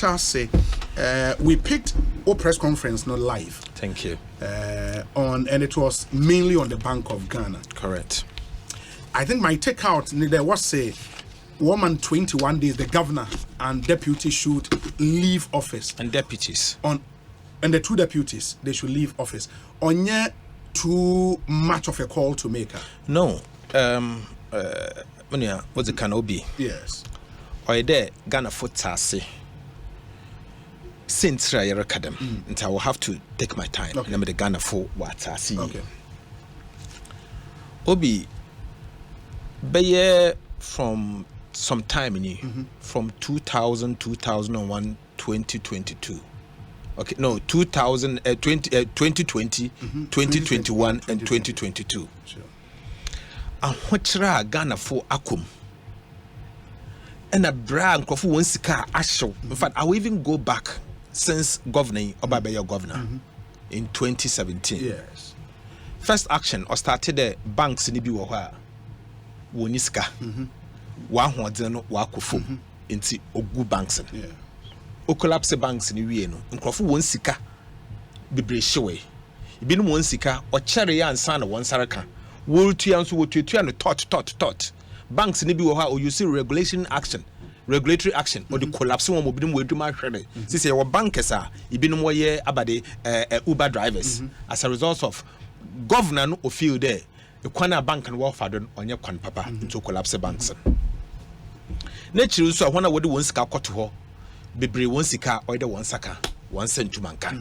say we picked our press conference not live. Thank you. And it was mainly on the Bank of Ghana. Correct. I think my takeout there was say 121 days the governor and deputy should leave office. And deputies. And the two deputies, they should leave office. On too much of a call to make. No. What's the can be? Yes. Or there Ghana Futasi. Since I recordem, and I will have to take my time. Okay. I'm the Ghana for what I see. Okay. Obi Baye from some time in from 2000, 2001, 2022. Okay, no, 2020, 2021, and 2022. Sure. And what's Ghana for Akum? And a brand of one sika asho. In fact, I will even go back since governing Obabeya governor in 2017. Yes. First action or started the banks in the Biwa Woniska. One no wakufo into Ogu banks. Yeah. O collapse banks in the Wieno. Nkrofu one sika bebre showe. Ibinu one sika or cherry and son of one saraka. Wool to answer what you and tot. Banks in the Biwa or you see regulatory action or the collapse one will be with my credit. Since our bankers are ibinu more ye abade Uber drivers as a result of governor no feel there. The Kwana bank and warfare on your Kwan papa into collapse banks. Nature so when I would one sika to her, bebre one sika or the one saka, 1 cent to manka.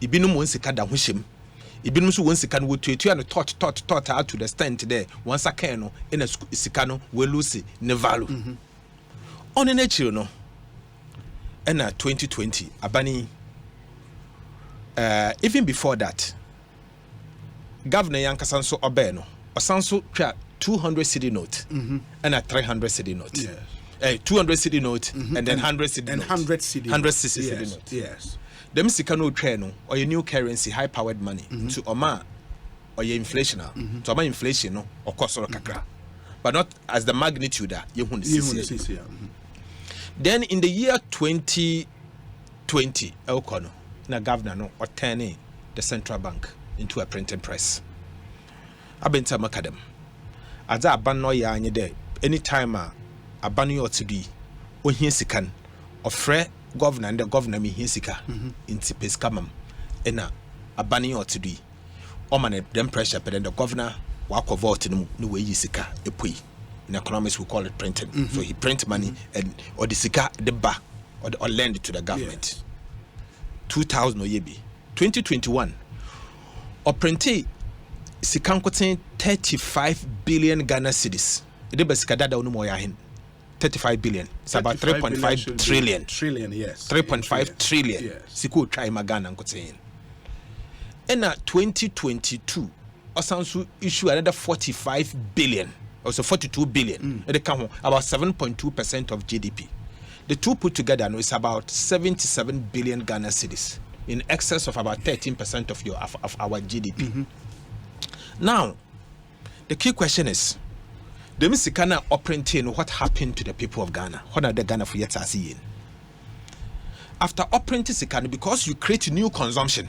Ibinum one sika da wishim. Ibinum so one sika would to and tot out to the stand today. One sakano in a sikano will lose nevalu. On a nature no. And 2020, Abani. Even before that. Governor Yankasanso Obeno, or Sanso 200 cedi note and a 300 cedi note. Yes. 200 cedi note and then 100 cedi and note. 100 cedi. 100 cedi Yes. note. Yes. Them Sikano treno or your new currency, high powered money to Oma or your inflation. To Oma inflation no or cost or kakra. But not as the magnitude that you want to see. Then in the year 2020, Elkono, na governor no or turning the central bank into a printing press. Abenta makadam. Aza abanno ya anye de anytime abanu yo tidi ohie sikan ofre governor and the governor me hie sika inti peskamam ena abanu yo tidi o man dem pressure but then the governor wa vote no we yi sika epui. In economics we call it printing. So he print money and or the sika the ba or lend it to the government. Yes. 2000 oyebi 2021 or printing sikan koten 35 billion Ghana cedis. Ede basika dada onu mo ya hin. 35 billion. It's about 3.5 trillion. Trillion, yes. 3.5 trillion. Yes. Siku try Ghana koten. And 2022 Osansu issue another 45 billion. Also 42 billion. Ede kan about 7.2% of GDP. The two put together now is about 77 billion Ghana cedis, in excess of about 13% of our GDP. Now, the key question is, the Misikana operating, what happened to the people of Ghana? What are the Ghana for yet seeing? After operating Sikana, because you create new consumption,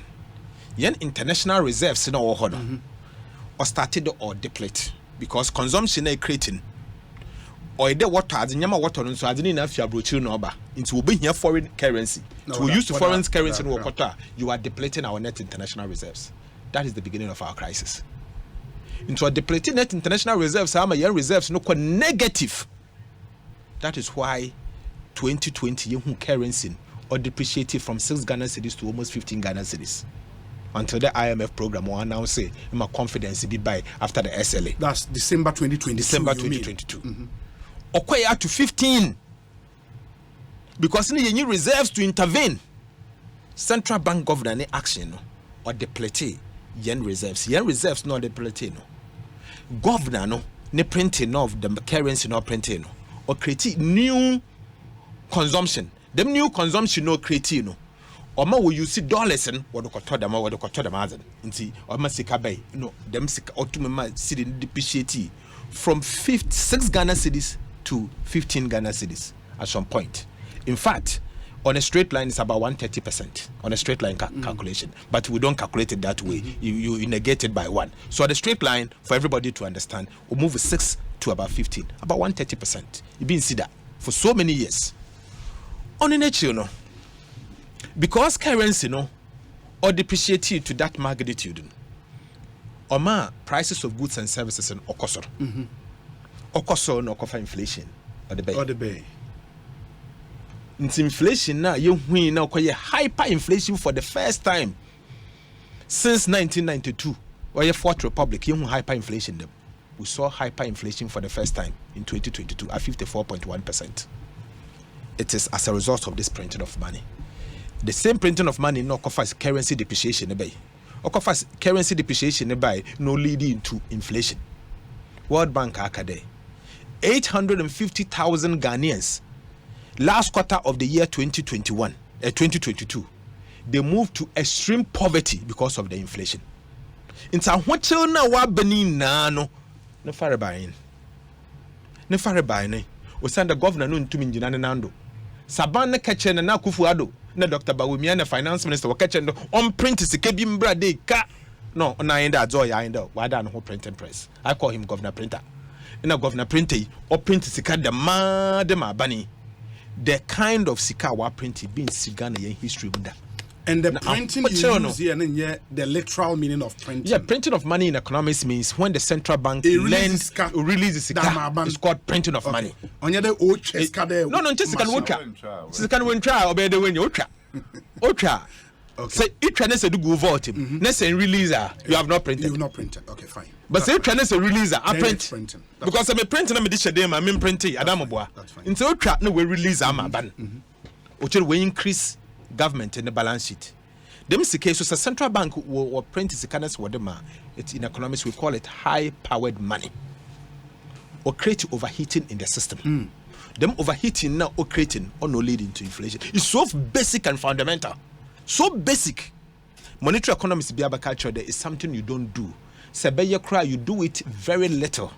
yen international reserves in our honor, or started or deplete, because consumption is creating. Or the water, as in Yama water, so I didn't have your brochure number into will be here foreign currency. To use the foreign currency in water, you are depleting our net international reserves. That is the beginning of our crisis. Into a depleting net international reserves, our year reserves no negative. That is why 2020 currency or depreciated from 6 Ghana cedis to almost 15 Ghana cedis. Until the IMF program will announce say my confidence be by after the SLA. That's December 2022. December 2022. Okwaya to 15. Because you need reserves to intervene. Central bank governor action or deplete yen reserves. Yen reserves no deplete no. Governor no ne printing of the currency no printing no. Or create new consumption. Them new consumption no create no. Or ma will you see dollars and what do koto them what do koto them as in or ma sika bay no them sika autumn city depreciate from 6 Ghana cedis to 15 Ghana cedis at some point. In fact, On a straight line, it's about 130% on a straight line calculation, but we don't calculate it that way. You negate it by 1. So on a straight line, for everybody to understand, we move 6 to about 15, about 130%. You've been see that for so many years. On the nature, you know, because currency, you know, or depreciated to that magnitude, or prices of goods and services and okosor, okosor no kofa inflation or the bay. It's inflation now. You win now. Hyperinflation for the first time since 1992. Or your Fourth Republic, you hyperinflation. We saw hyperinflation for the first time in 2022 at 54.1%. It is as a result of this printing of money. The same printing of money no offers currency depreciation. Offers currency depreciation no leading to inflation. World Bank Akade, 850,000 Ghanaians. Last quarter of the year 2022, they moved to extreme poverty because of the inflation. In San Juan, wa benin nano, no farabain. No farabain. We send the governor no to Minjina Nando. Sabana Kitchen and Nakufuado, na Dr. Bawumia, the finance minister, were catching on print is a Kebimbra de ka. No, on I end that joy, I end up. Why don't who print and press? I call him Governor Printer. In a governor printer, or print is a cat the ma bunny. The kind of sika wa printing being Sigana in history with that. And the printing you use here, and the literal meaning of printing. Yeah, printing of money in economics means when the central bank releases sika, it's called printing of money. On the old chess no, just can work. Can win try or better when you ultra. Okay. So each one is a do vote him. Next and releaser, you have not printed. You have not printed. Okay, fine. But say trying to release I print because I'm a printing. I'm a dish day. I'm printing. Adamobwa. Into ultra no we release am ban. Which will increase government in the balance sheet. Them is the case. So central bank will print is the kind of what it's in economics we call it high-powered money. Or create overheating in the system. Them overheating now or creating or no leading to inflation. It's so basic and fundamental. So basic. Monetary economics be culture there is something you don't do. Sebeye cry, you do it very little.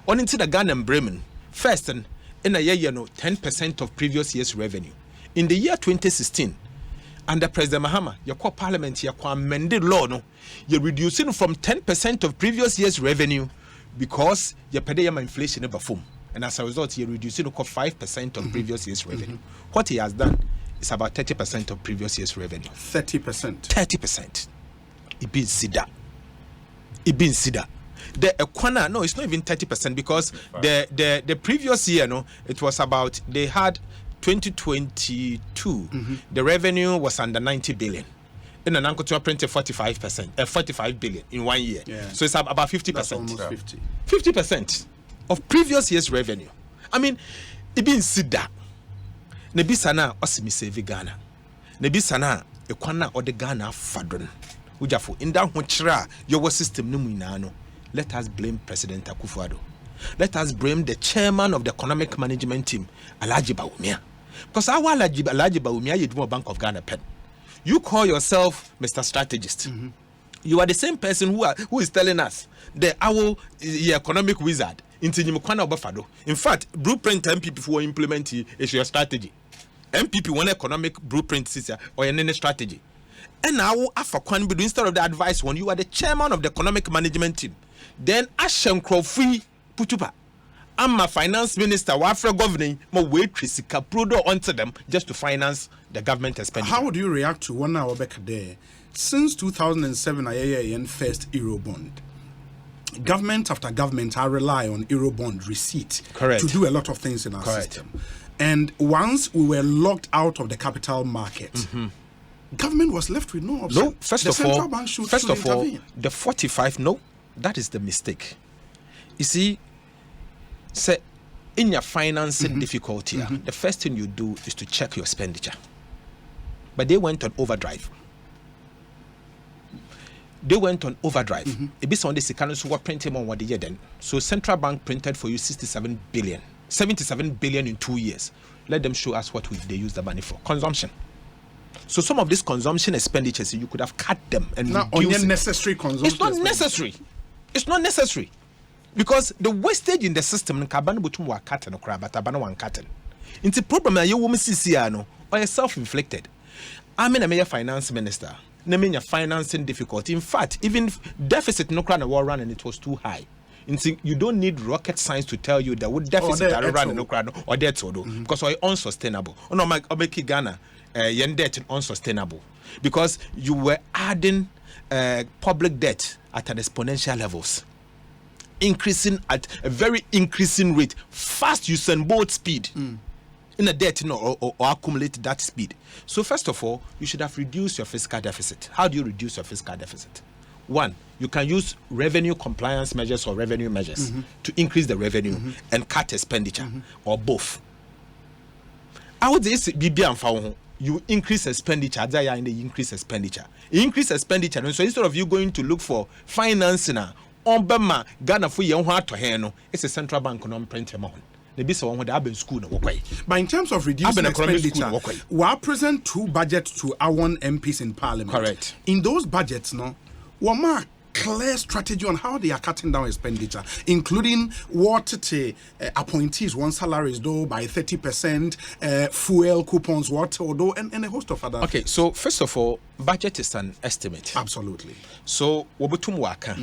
On into the Ghana and Bremen, first in a year, 10% of previous year's revenue. In the year 2016, under President Mahama, your core parliament, your core amended law, no, you're reducing from 10% of previous year's revenue because your pedayama inflation never form. And as a result, you're reducing 5% of previous year's revenue. What he has done is about 30% of previous year's revenue. 30%. 30%. It be Sida. Ibn Sida. The Ekwana, no, it's not even 30% because the previous year, no, it was about they had 2022. The revenue was under 90 billion. In an uncle to print 45%, 45 billion in 1 year. Yeah. So it's about 50%. That's almost 50. 50% of previous year's revenue. I mean, Ibn Sida. Nebisana osimi save Ghana. Nebisana Ekwana or the Ghana fadron. In that which your system no, let us blame President Akufo-Addo. Let us blame the chairman of the economic management team, Alhaji Bawumia. Because our Alhaji Bawumia, you do a Bank of Ghana pen. You call yourself Mr. Strategist. You are the same person who is telling us the economic wizard. In fact, blueprint MPP for implement is your strategy. MPP one economic blueprint or any strategy. And now, after instead of the advice one, you are the chairman of the economic management team. Then Ashen Crowfree Putupa. I'm a finance minister, Wafra governing, my wait Trisika Prudo onto them just to finance the government expenditure. How would you react to 1 hour back there? Since 2007, I first Eurobond. Government after government, I rely on Eurobond receipt to do a lot of things in our system. And once we were locked out of the capital market, government was left with no option. No, first of all, the 45, no, that is the mistake. You see, say, in your financing difficulty, the first thing you do is to check your expenditure. But they went on overdrive. It be on this account, so what printing on what the year then. So central bank printed for you 77 billion in 2 years. Let them show us what they use the money for. Consumption. So some of these consumption expenditures, you could have cut them and not unnecessary consumption. It's not necessary. Because the wastage in the system, kabana butum wa cut no crab, but abana one cutting. It's a problem that you woman see no or self-inflicted. I'm a finance minister. I financing difficulty. In fact, even deficit no crana war run and it was too high. You don't need rocket science to tell you that would deficit run no crana or debt to do because we're unsustainable. Oh no, my Obeki Ghana, yen debt unsustainable because you were adding public debt at an exponential levels, increasing at a very increasing rate, fast use and boat speed. In a debt, or accumulate that speed. So first of all, you should have reduced your fiscal deficit. How do you reduce your fiscal deficit? One, you can use revenue compliance measures or revenue measures to increase the revenue and cut expenditure, or both. I would say you increase expenditure, increase expenditure. Increase expenditure, and so instead of you going to look for financing, Ghana for it's a central bank on print amount. But in terms of reducing expenditure, we are present 2 budgets to our MPs in Parliament. Correct. In those budgets, one more clear strategy on how they are cutting down expenditure, including what appointees want salaries though by 30%, fuel coupons, and a host of other. Okay, so first of all, budget is an estimate. Absolutely. So wobutum waka.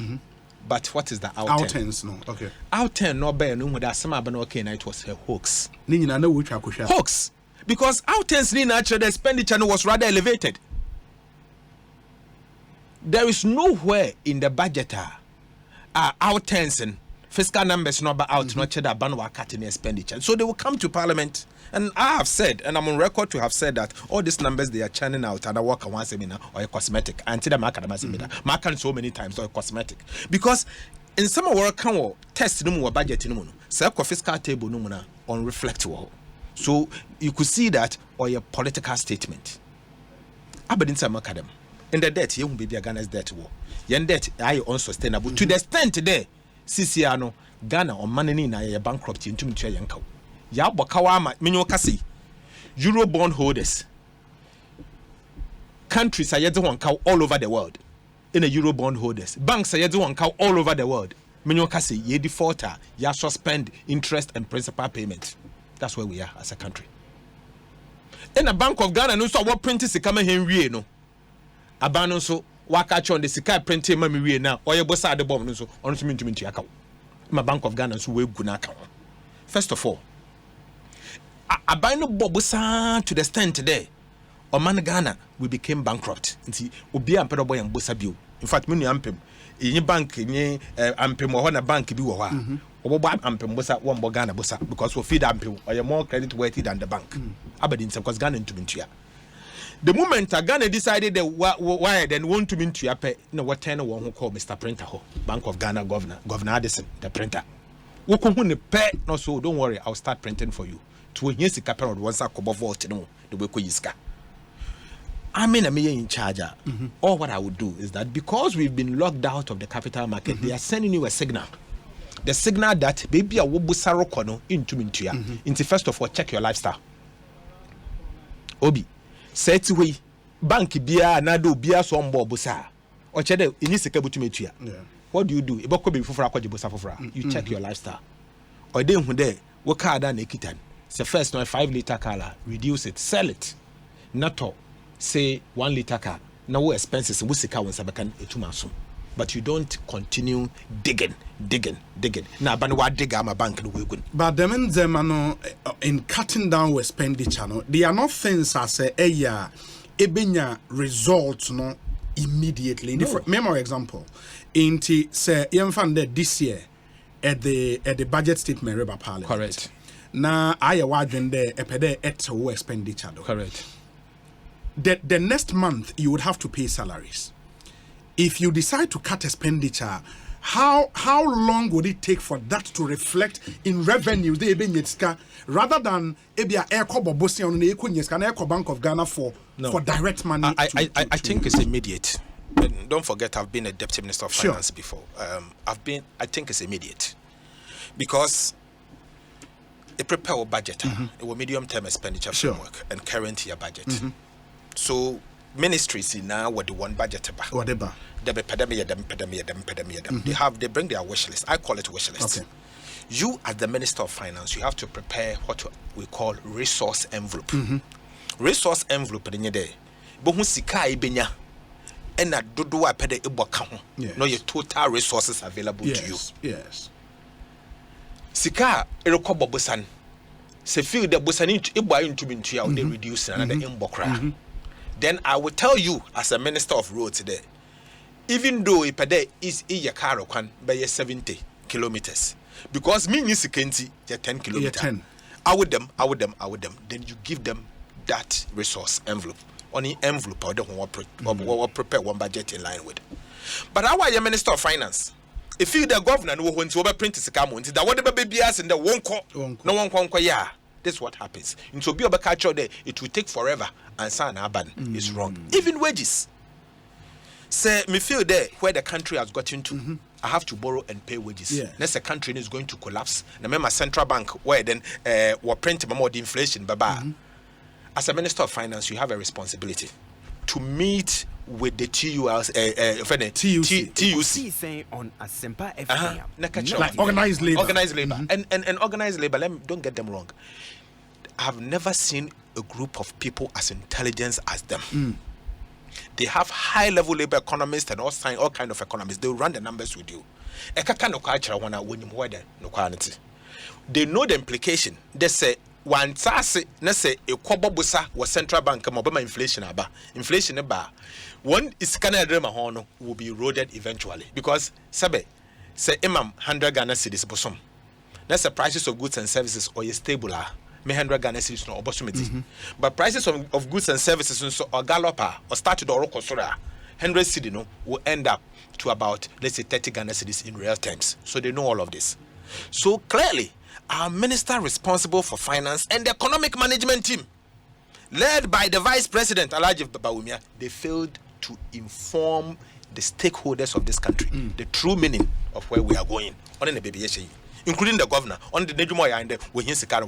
But what is the outends? No, okay. Outend no bear no that some okay na it was a hoax. Hoax. Because outends ni natural the expenditure was rather elevated. There is nowhere in the budget outends and fiscal numbers no about out not that ban were cutting expenditure. So they will come to Parliament. And I have said, and I'm on record to have said that all these numbers they are churning out and I work on one seminar or a cosmetic. Until the market so many times or a cosmetic. Because in some of our test no budget no fiscal table no on reflect. So you could see that or a political statement. Aberdeen some academy. In the debt, you won't be Ghana's debt war. Yen debt are unsustainable. To the extent today, CCR Ghana or money na a bankruptcy into Yanko. Ya Bokawama, Minyokasi, Euro bond holders. Countries are yet one cow all over the world. In a Euro bond holders. Banks are yet one cow all over the world. Minyokasi, ye defaulter, ya suspend interest and principal payment. That's where we are as a country. In a Bank of Ghana, no so what print is coming here, no. Abano so wakacho on the Sika printing mammy now, or your boss at the bomb, so on to me to Yaka. My Bank of Ghana, so we gunaka. First of all, I buy no bobusa to the stand today. Or man Ghana, we became bankrupt. And Obi and Pedoboy and Bosabu. In fact, many ampem in your bank, in your ampem or a bank be or ampem bosa one Bogana bosa because we feed ampem or you're more credit worthy than the bank. Aberdeen, because Ghana into Mintia. The moment Ghana decided that why then want to into your pay, no what 10 one who called Mr. Printer, Bank of Ghana Governor Addison, the printer. Who come the pay? No, so don't worry, I'll start printing for you. To hear the capital once I come vault, no, the way you ska. I mean, I'm in charge. All what I would do is that because we've been locked out of the capital market, they are sending you a signal. The signal that baby a wobusaro kono into Mintia. Into first of all, check your lifestyle. Obi, say to we bank bia nado bia so mbo busa. Or chede ini sikabu to metua. What do you do? Iboko be fufura kwa jibusa fufura. You check your lifestyle. Or then who there, work hard and ekitan. It's the first 5-liter car, reduce it, sell it. Not all. Say 1-liter car. No expenses. But you don't continue digging. Now, but dig my bank. But the men them in cutting down expenditure, they are not things as ebenya results no immediately. No. Memor example, inti say yemfande this year at the budget statement Reba Parliament. Correct. Na I wadwen there epede eto expenditure. Correct. The next month you would have to pay salaries. If you decide to cut expenditure, how long would it take for that to reflect in revenues rather than Bank of Ghana for direct money? I think it's immediate. And don't forget, I've been a deputy minister of finance before. I think it's immediate because it prepare a budget, a medium-term expenditure framework, and current year budget. So ministries now what the one budget whatever. They bring their wish list. I call it wish list. Okay. You as the Minister of Finance, you have to prepare what we call resource envelope. resource envelope in there. But who sika ibenya and na dodo a pede eboka ho. No your total resources available to you. Yes. Sika erekobo bosan. Se feel the bosan ebo into bintu ya they reduce another imbokra. Then I will tell you as a minister of roads today, even though a pede is a car kwan by 70 kilometers, because me nisikenti 10 kilometers. 10. I would them. Then you give them that resource envelope. Only envelope or the prepare one budget in line with. But how are you minister of finance? If you the governor who wants to overprint is come that whatever baby has in the one call, no one can yeah. This is what happens. In to be a culture there, it will take forever and san urban is wrong. Even wages. Say me feel there where the country has gotten to. I have to borrow and pay wages. Next the country is going to collapse. And remember central bank where then we print more the inflation. Baba. As a minister of finance, you have a responsibility to meet with the TUC on a simple FM. Like organized labor. And organized labor, don't get them wrong. I have never seen a group of people as intelligent as them. They have high-level labor economists and all kind of economists. They will run the numbers with you. They know the implication. They say, one say a busa was central bank inflation inflation one is Canada will be eroded eventually because say imam 100 Ghana cedis bosom. That's the prices of goods and services or stable 100 Ghana cedis no opportunity. But prices of goods and services or gallopa or started or 100 cedi no will end up to about let's say 30 Ghana cedis in real terms. So they know all of this. So clearly our minister responsible for finance and the economic management team, led by the vice president, Alhaji Bawumia, they failed to inform the stakeholders of this country the true meaning of where we are going. Including the governor, on the Nejumoya and the Wahinsikara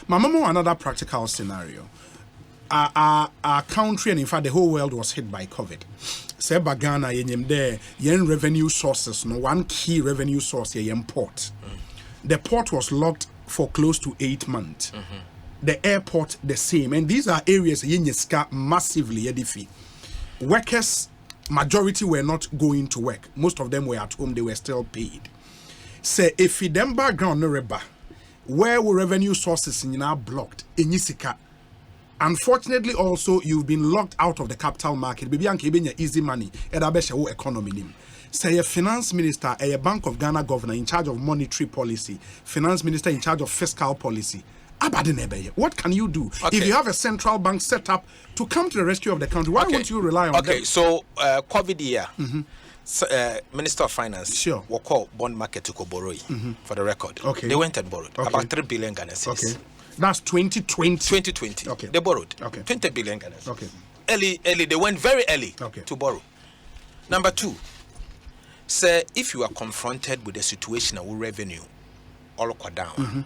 Mama, another practical scenario. Our country and in fact the whole world was hit by COVID. Seba Ghana there yen revenue sources no one key revenue source yen port. The port was locked for close to 8 months. The airport the same, and these are areas yen ska massively edifi. Workers majority were not going to work. Most of them were at home. They were still paid. Say if them background no reba, where were revenue sources in now blocked in Yisika. Unfortunately, also you've been locked out of the capital market. Baby, and keeping your easy money. Edabesha economy. Say a finance minister, a Bank of Ghana governor in charge of monetary policy, finance minister in charge of fiscal policy. What can you do if you have a central bank set up to come to the rescue of the country? Why won't you rely on them? Okay, so COVID year, Minister of Finance will call bond market to borrow for the record. Okay, they went and borrowed about 3 billion Ghana cedis. Okay. That's 2020. 2020. Okay. They borrowed. Okay. 20 billion Ghana cedis. Okay. Early. They went very early to borrow. Number 2, say if you are confronted with a situation of revenue all down,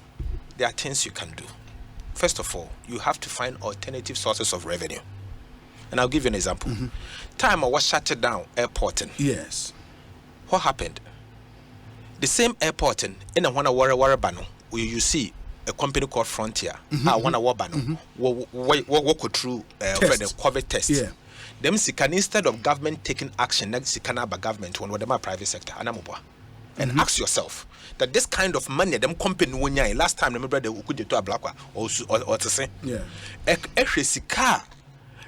there are things you can do. First of all, you have to find alternative sources of revenue. And I'll give you an example. Time I was shut down airporting. Yes. What happened? The same airporting in a Warra Bano, where you see a company called Frontier, walk through the COVID test. Yeah. Them sikan instead of government taking action, next sikana by government when whatever private sector and ask yourself that this kind of money them company wunya last time remember the ukuje to ablakwa or to say sika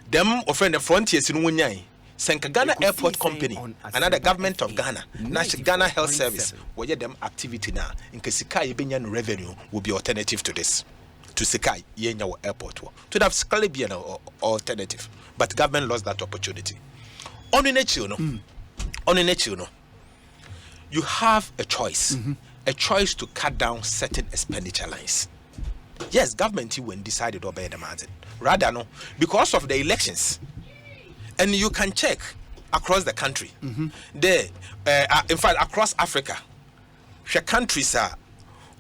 them offend the Frontiers in wunya Senka Ghana Airport Company, another government of Ghana, National Ghana Health Service, where them activity now in Kesikai Benyan revenue will be alternative to this. To Sekai Yenya Airport. To have Scali be an alternative. But government lost that opportunity. On in you have a choice. A choice to cut down certain expenditure lines. Yes, government when decided to obey the margin. Rather no, because of the elections. And you can check across the country. There, in fact, across Africa, the countries are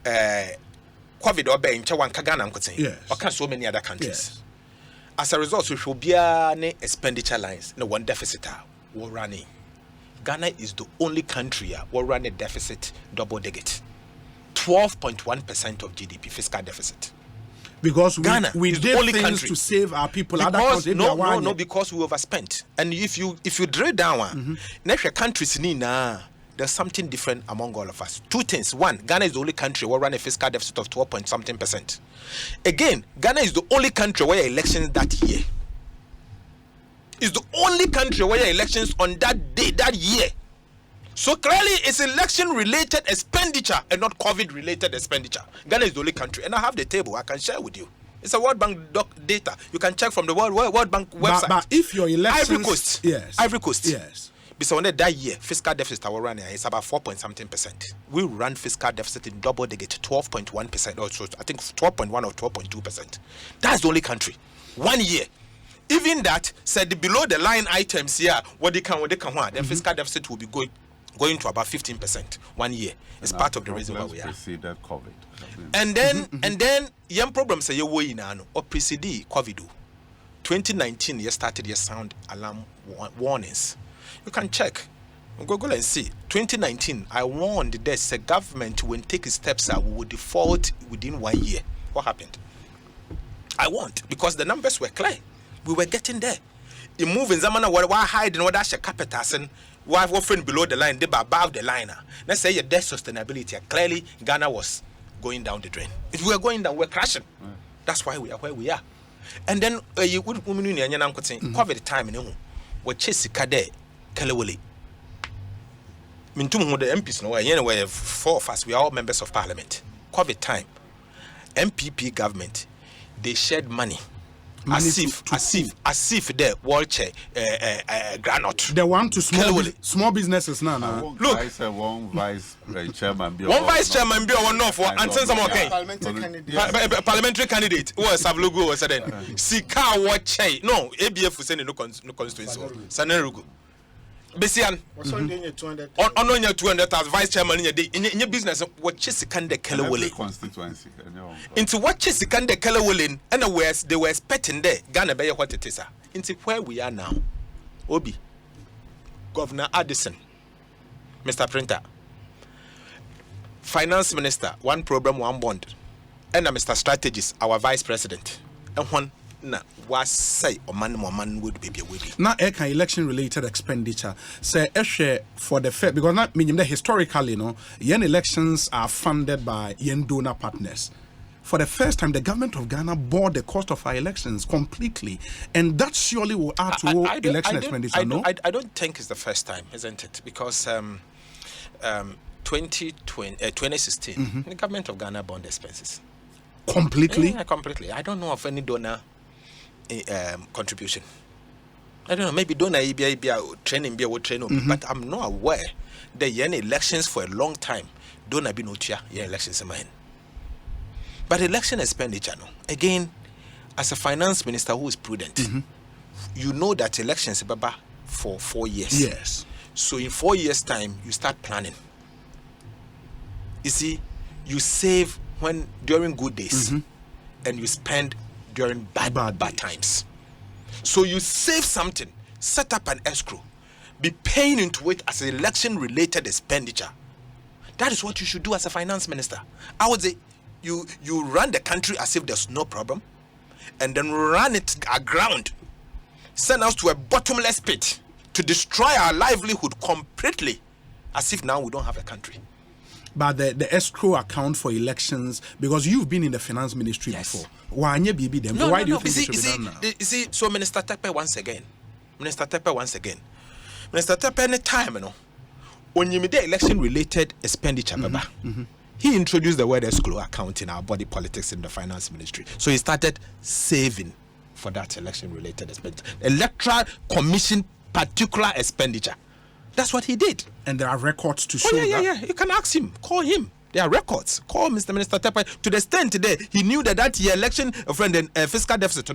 COVID or in Chawan Kagana, or so many other countries. Yes. As a result, we should be an expenditure lines. No one deficit will running. Ghana is the only country will run a deficit double digit, 12.1% of GDP fiscal deficit. Because Ghana we is did the only things country to save our people. Because no, because we overspent. And if you drill down, next countries there's something different among all of us. Two things. One, Ghana is the only country where run a fiscal deficit of 12.something%. Again, Ghana is the only country where elections that year. It's the only country where elections on that day, that year. So clearly, it's election-related expenditure and not COVID-related expenditure. Ghana is the only country, and I have the table. I can share with you. It's a World Bank data. You can check from the World Bank website. But if your elections, Ivory Coast, yes. Because on that year, fiscal deficit our running is about 4.something%. We ran fiscal deficit in double digit, 12.1%, or so I think 12.1 or 12.2%. That's the only country. 1 year. Even that said the below the line items here, what they can, the fiscal deficit will be going to about 15% 1 year. It's part of the reason why we are. COVID. And then young problems say you or precede COVID. 2019 you started your sound alarm warnings. You can check. Google and see. 2019 I warned that the government when take steps we will default within 1 year. What happened? I warned because the numbers were clear. We were getting there. You move in Zamana where hiding what that's a capital and why offering below the line, they were above the line. Let's say your debt sustainability. Clearly, Ghana was going down the drain. If we were going down, we're crashing. That's why we are where we are. And then you would COVID time in we chase Kade Kelewole. Mintum the MPs no anyway 4 of us, we are all members of parliament. COVID time. MPP government, they shared money. As if the world chair granite. The one to small businesses now. Look, one vice chairman be one no for and send some okay. Parliamentary candidate. Was Savlugo was then. Sika what chair. No, ABF was sending no constituency. Sanerugo. Besian on your 200,000 vice chairman in your business what Chisikande Kelewole constituency into what Chisikande Kelewole and whereas they were expecting there Ghana Bay what it is into where we are now. Obi Governor Addison, Mr. Printer, Finance Minister, one program, one bond, and Mr. Strategist, our Vice President, and one na was say or man would be with now election related expenditure say for the fair because not meaning that historically yen elections are funded by yen donor partners. For the first time the government of Ghana bore the cost of our elections completely, and that surely will add to election expenditure. I don't think it's the first time, isn't it? Because 2016 the government of Ghana bore the expenses completely. Completely. I don't know of any donor contribution. I don't know, maybe donor training but I'm not aware that yen elections for a long time donor be no tia elections in mind. But election expenditure again, as a finance minister who is prudent, you know that elections are for 4 years. Yes. So in 4 years time you start planning. You see, you save when during good days and you spend during bad times. So you save something, set up an escrow, be paying into it as an election related expenditure. That is what you should do as a finance minister. I would say you run the country as if there's no problem, and then run it aground, send us to a bottomless pit to destroy our livelihood completely, as if now we don't have a country. But the escrow account for elections, because you've been in the finance ministry before. Why do you think it should be done now? You see, so Minister Tepe once again. Minister Tepe any time, when you made the election-related expenditure, he introduced the word escrow account in our body politics in the finance ministry. So he started saving for that election-related expenditure. Electoral Commission particular expenditure. That's what he did. And there are records to show that. Yeah. You can ask him. Call him. There are records. Call Mr. Minister Tepe. To the extent today, he knew that year election fiscal deficit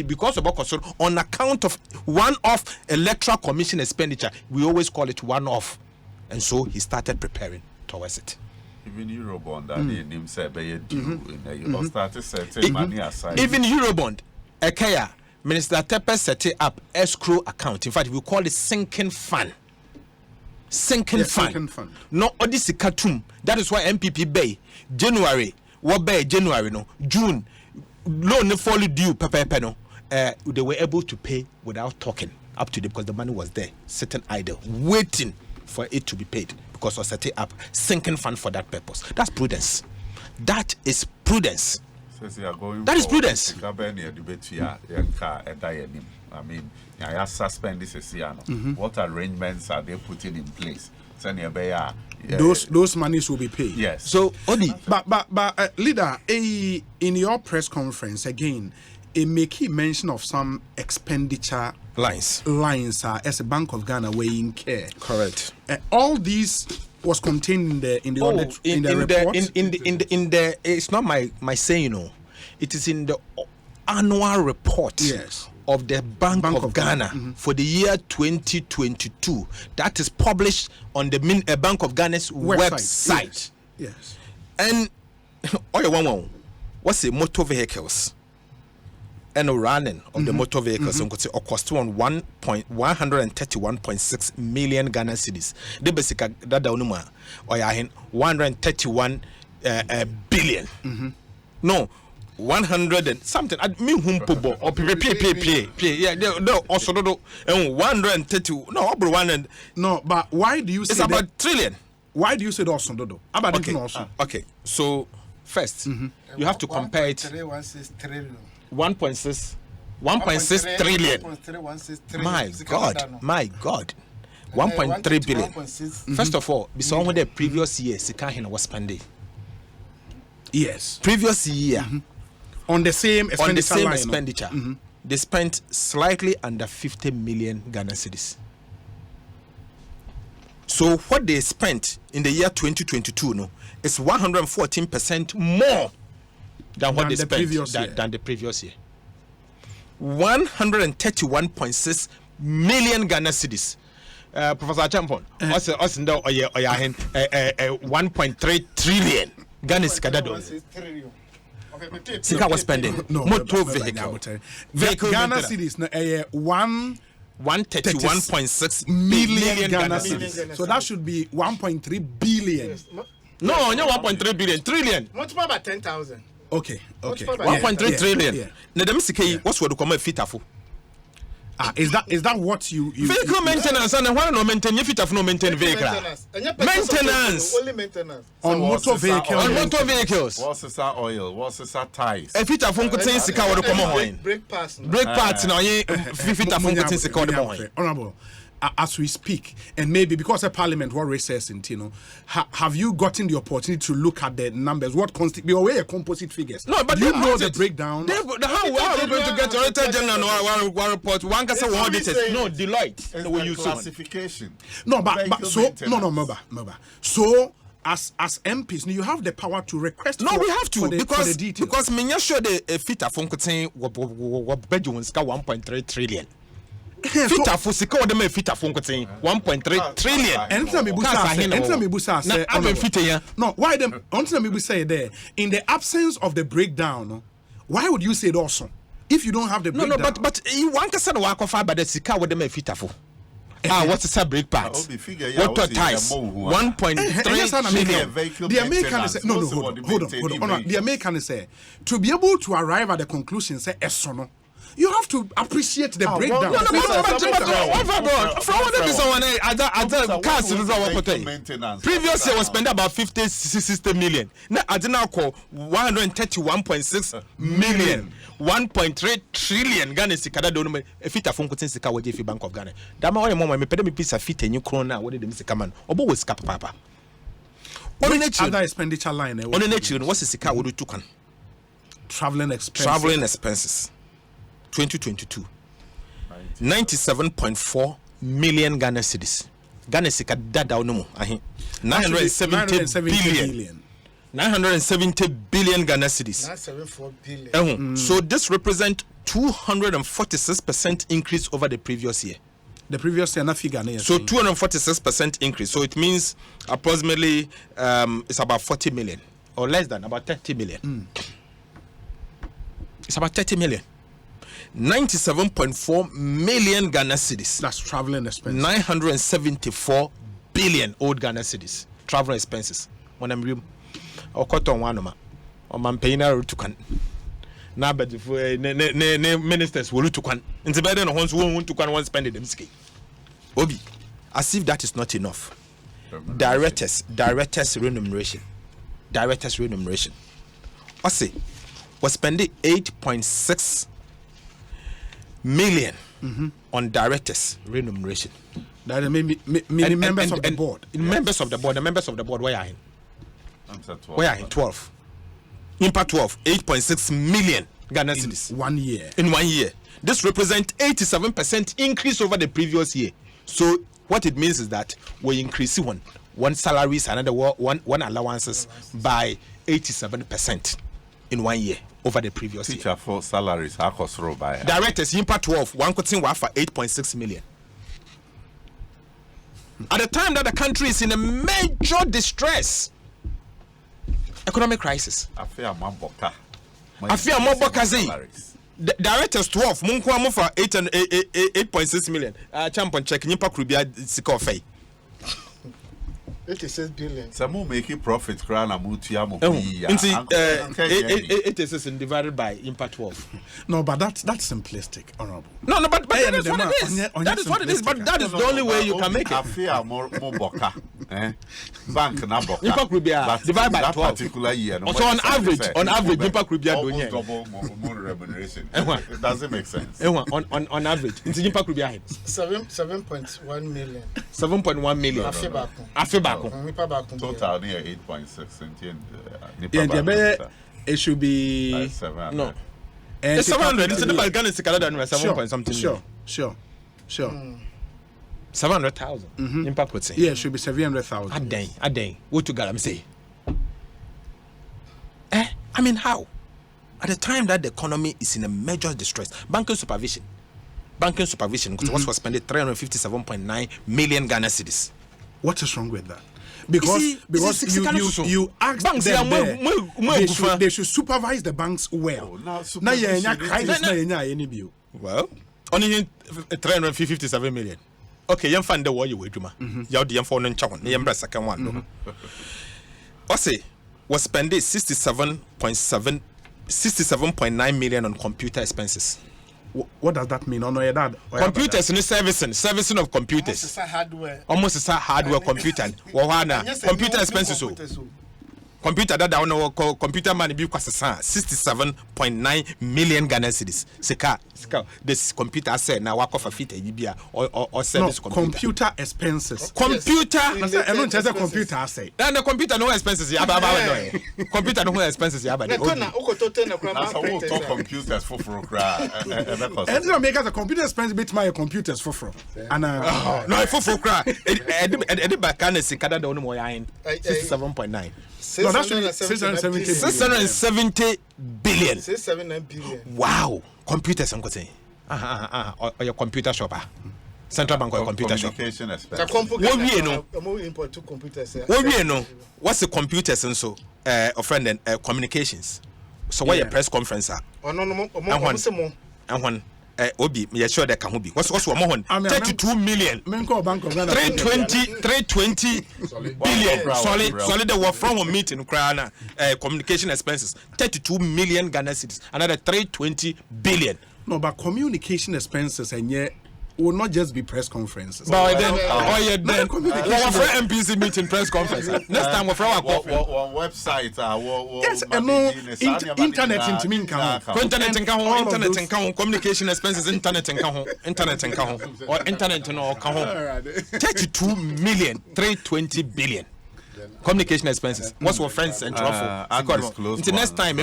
because of Obokosor, on account of one-off electoral commission expenditure, we always call it one-off. And so he started preparing towards it. Even Eurobond, started setting money aside. Even Eurobond, Ekaya, Minister Tepe set up escrow account. In fact, we call it sinking fund. Sinking fund. Sinking fund. No odisi katum. That is why MPP Bay, January, what by January no June loan fall due pepe no they were able to pay without talking up to them because the money was there sitting idle waiting for it to be paid because of setting up sinking fund for that purpose. That's prudence. That is prudence. That is prudence. I mean, I suspend this year. What arrangements are they putting in place? Those monies will be paid. Yes. So Odi, but leader, in your press conference again, a make mention of some expenditure lines as a Bank of Ghana weighing care. Correct. All these was contained in the report. In the it's not my saying, you know. It is in the annual report. Yes. Of the Bank of Ghana for the year 2022 that is published on the Bank of Ghana's website. Yes. And what's the motor vehicles and running of the motor vehicles cost on 131.6 million Ghana cedis. The basic that down 131 billion. No. 100 and something. I mean, humpo or pay. Yeah, no, also no, 130. No, no, but why do you say it's about that, trillion? Why do you say also dodo? About okay. Okay, so first you have to compare it. 1.6 trillion. 1.6 trillion. My God. 1.3 billion. First of all, besides when the previous year, Sikahina was spending. Yes. Previous year. On the same expenditure, they spent slightly under 50 million Ghana cedis. So what they spent in the year 2022 is 114% more than what they spent than the previous year. 131.6 million Ghana cedis. Professor Champon, also 1.3 trillion Ghana cedis. Sika was spending motor vehicle Ghana cedis 131.6 million Ghana cedis. So that should be 1.3 billion. No, not 1.3 billion, trillion. Multiply by 10,000. Okay. 1.3 trillion. Now them say what's what to come fitafu. Is that what you vehicle maintenance and why no maintain you fit no maintain vehicle maintenance only maintenance on motor vehicles what's the oil what's the tires e fit afon kotin sika wo come on brake parts na ye fit afon kotin sika wo come honorable as we speak, and maybe because of Parliament what recess in have you gotten the opportunity to look at the numbers? What be aware composite figures? No, but you know the breakdown. How are we going to get Auditor General one report? One can say one auditors. No, Deloitte. No, use classification. No, but so no, so as MPs, you have the power to request. No, we have to because me sure the fit afon kotin what bedroom 1.3 trillion. Fita for sika dem fita for nkotin 1.3 trillion. Enter me busa say no, why them enter me busa there in the absence of the breakdown, why would you say it also if you don't have the breakdown? No, but you want to say no work of by the sika with them fita for. What's the brake parts? What ties? 1.3 trillion. The American say no, hold on. The American say to be able to arrive at the conclusion say esono. You have to appreciate the breakdown. Previous year was spent about 50-60 million. Now I did now call 131.6 million. 1.3 trillion Ghana sikada do no e fita fon kotin sika waje fi Bank of Ghana. Da ma me pede me pisa fit enyu kron na wo de dem sika man. Obo wo sika papa. Other expenditure line. On the nature what's the sika wo do tukan? Traveling expenses. 2022 97.4 million Ghana cedis. Ghana sika dada no mo 970 billion 970 billion Ghana cedis. 974 billion. So this represents 246% increase over the previous year. The previous year na figure na. So 246% increase. So it means approximately it's about 40 million or less than about 30 million. It's about 30 million. 97.4 million Ghana cedis. That's traveling expenses. 974 billion old Ghana cedis. Travel expenses. When I'm real, I'll cut on one. or Mampaina Rutukan. Now, but if ministers will Rutukan, and the better ones who want to come one spend them ski. Obi, as if that is not enough. Directors remuneration. I say, was spending 8.6 million on directors remuneration. That many members of the board. Members of the board, where are in? Where are in 12? Impact 12, 8.6 million Ghana cedis. 1 year. In 1 year. This represents 87% increase over the previous year. So what it means is that we increase one salaries, another one allowances by 87% in 1 year over the previous year. Teacher for salaries, how cost by directors Impact 12, one could sing for 8.6 million. At the time that the country is in a major distress, economic crisis. I fear Mamboka. The directors 12, Munkwamo for 8.6 million. Champion check, Nipa Krubia Sikofe. 86 billion. Some making profit crown a mutiamo. 86 divided by Impact 12. No, but that's simplistic, honorable. No, but that is what it is. That is what it is, but that is the only way you can make it. I fear more boka. Bank na boka. Impact Krubia divided by 12. Particular year. So on average, Impact Krubia almost double more remuneration. It doesn't make sense. On average, into Impact Krubia 7.1 million. 7.1 million. Afeba. Total near 8.6. It should be like 700. No. It's 700. It's about Ghana than 7 point something. Sure. 700,000. Impact would say. Yeah, it should be 700,000. A day. What to Galam say? I mean, how? At the time that the economy is in a major distress, banking supervision, because was spending 357.9 million Ghana cedis. What is wrong with that? Because you asked banks them they should supervise the banks well. Now you're crisis. Well, only 357 million. Okay, you find the way you wait, you the phone and chow. You second one. I say was spending 67.9 million on computer expenses. What does that mean? Computers and servicing of computers. Almost as a hardware computer. Computer expenses. Computer that down computer money be 67.9 million Ghana cedis. Seka this computer say na work of a fit or service computer expenses. Computer I don't tell the computer say. And the computer no expenses ya computer no expenses ya computers for cry. And you make a computer expense bit my computers for. And no for cry. Edi bakana sekada da onu mo yain 67.9. No, that's 670 billion. 679 billion. Wow. Computers, I'm saying. Or your computer shop. Central Bank or computer shop. What we know? Import two computers. What we know? What's the computers and so? Friend and communications. So why a press conference? And when Obi, me sure that can be. What's 32 million. 320 billion. Solid work from a meeting Krana communication expenses. 32 million Ghana cedis. Another 320 billion. No, but communication expenses and yet will not just be press conferences. But then, MPC meeting press conference. Next time, we're from our website. Yes, internet into me internet communication expenses, internet or internet and all 32 million, 320 billion. Communication expenses. What's our friends and trouble? Next time,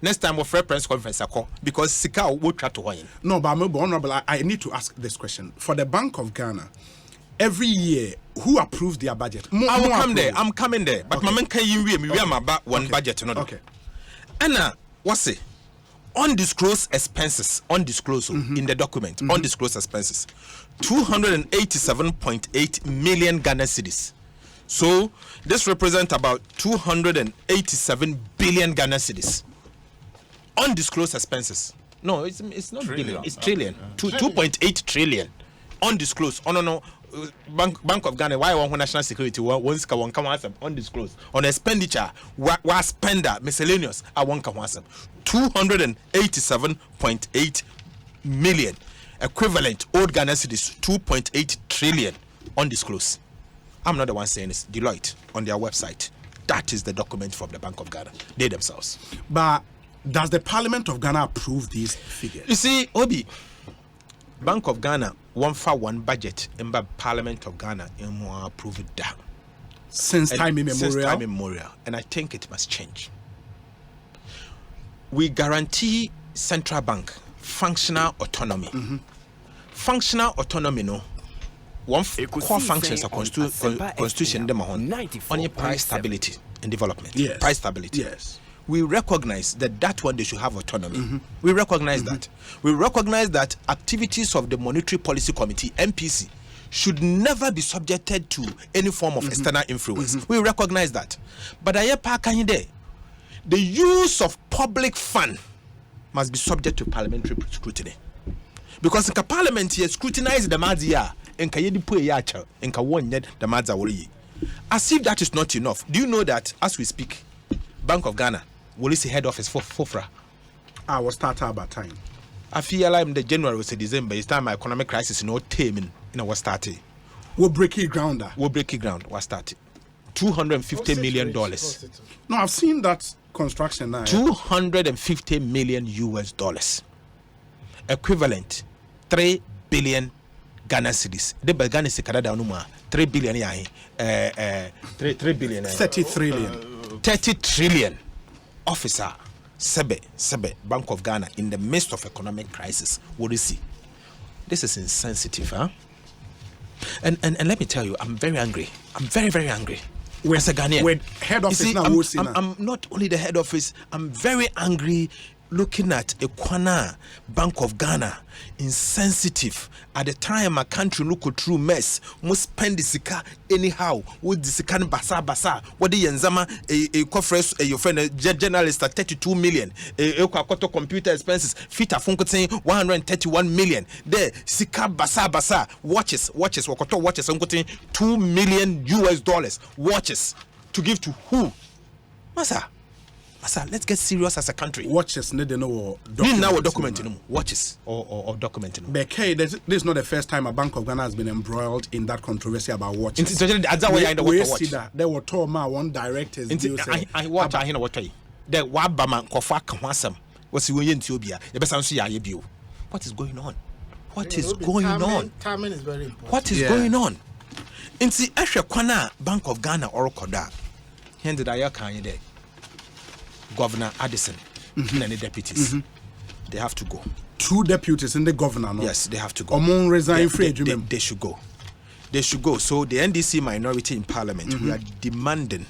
next time we'll press conference because Sika will try to win. No, but honorable, I need to ask this question. For the Bank of Ghana, every year, who approves their budget? I'm coming there. But my man can we are my one budget. Okay. And what's it? Undisclosed expenses, in the document, undisclosed expenses, 287.8 million Ghana cedis. So this represents about 287 billion Ghana cedis. Undisclosed expenses. No, it's not trillion. Billion. It's trillion. 2.8 trillion. Undisclosed. Oh no. Bank of Ghana, why one national security, one ska one come undisclosed. On expenditure, what spender miscellaneous, I won't come 287.8 million. Equivalent old Ghana cedis 2.8 trillion undisclosed. I'm not the one saying this. Deloitte on their website. That is the document from the Bank of Ghana. They themselves. But does the Parliament of Ghana approve these figures? You see, Obi, Bank of Ghana one for one budget in the Parliament of Ghana and approve it down. Since time immemorial. And I think it must change. We guarantee central bank functional autonomy. Functional autonomy, no. One core functions of constitution on price stability and development. Yes. Price stability. Yes. We recognize that one they should have autonomy. We recognize that. We recognize that activities of the Monetary Policy Committee, MPC, should never be subjected to any form of external influence. We recognize that. But the use of public fund must be subject to parliamentary scrutiny. Because in the parliament here scrutinize the madia and as if that is not enough. Do you know that as we speak, Bank of Ghana will see head office for FOFRA? I was started about time. I feel like the January was December. It's time my economic crisis no taming in our starting. We'll break it ground. We'll break it ground. We're starting. $250 million. No, I've seen that construction now. $250 million equivalent 3 billion Ghana cedis. The Ghana cedis down 3 billion 3 billion 30 trillion 30 trillion. Officer Sebe Bank of Ghana in the midst of economic crisis. What do you see? This is insensitive, huh? And let me tell you, I'm very angry. I'm very, very angry. As a Ghanaian. With head office see, now, I'm not only the head office, I'm very angry looking at Ekwana Bank of Ghana, insensitive. At the time, a country look through mess, must spend the sika anyhow. With the sika basa. What the Yanzama a conference your friend a journalist at 32 million. A computer expenses fit a phone saying 131 million. There sika basa watches. Wakoto watches. I'm getting $2 million watches to give to who? Masa, let's get serious as a country. Watches need to know documenting watches or documenting. But hey, this is not the first time a Bank of Ghana has been embroiled in that controversy about watches. We see that there were one directors. I watch. I hear what I. The Wabama Kofa Kwasam was we in Ethiopia. What is going on? What is going on? Timing is very important. What is going on? In the Ashakwana Bank of Ghana or Koda, handed Ayaka there. Governor Addison and the deputies, they have to go. 2 deputies and the governor, no? Yes, they have to go. Among resign free, they should go. They should go. So the NDC minority in parliament, we are demanding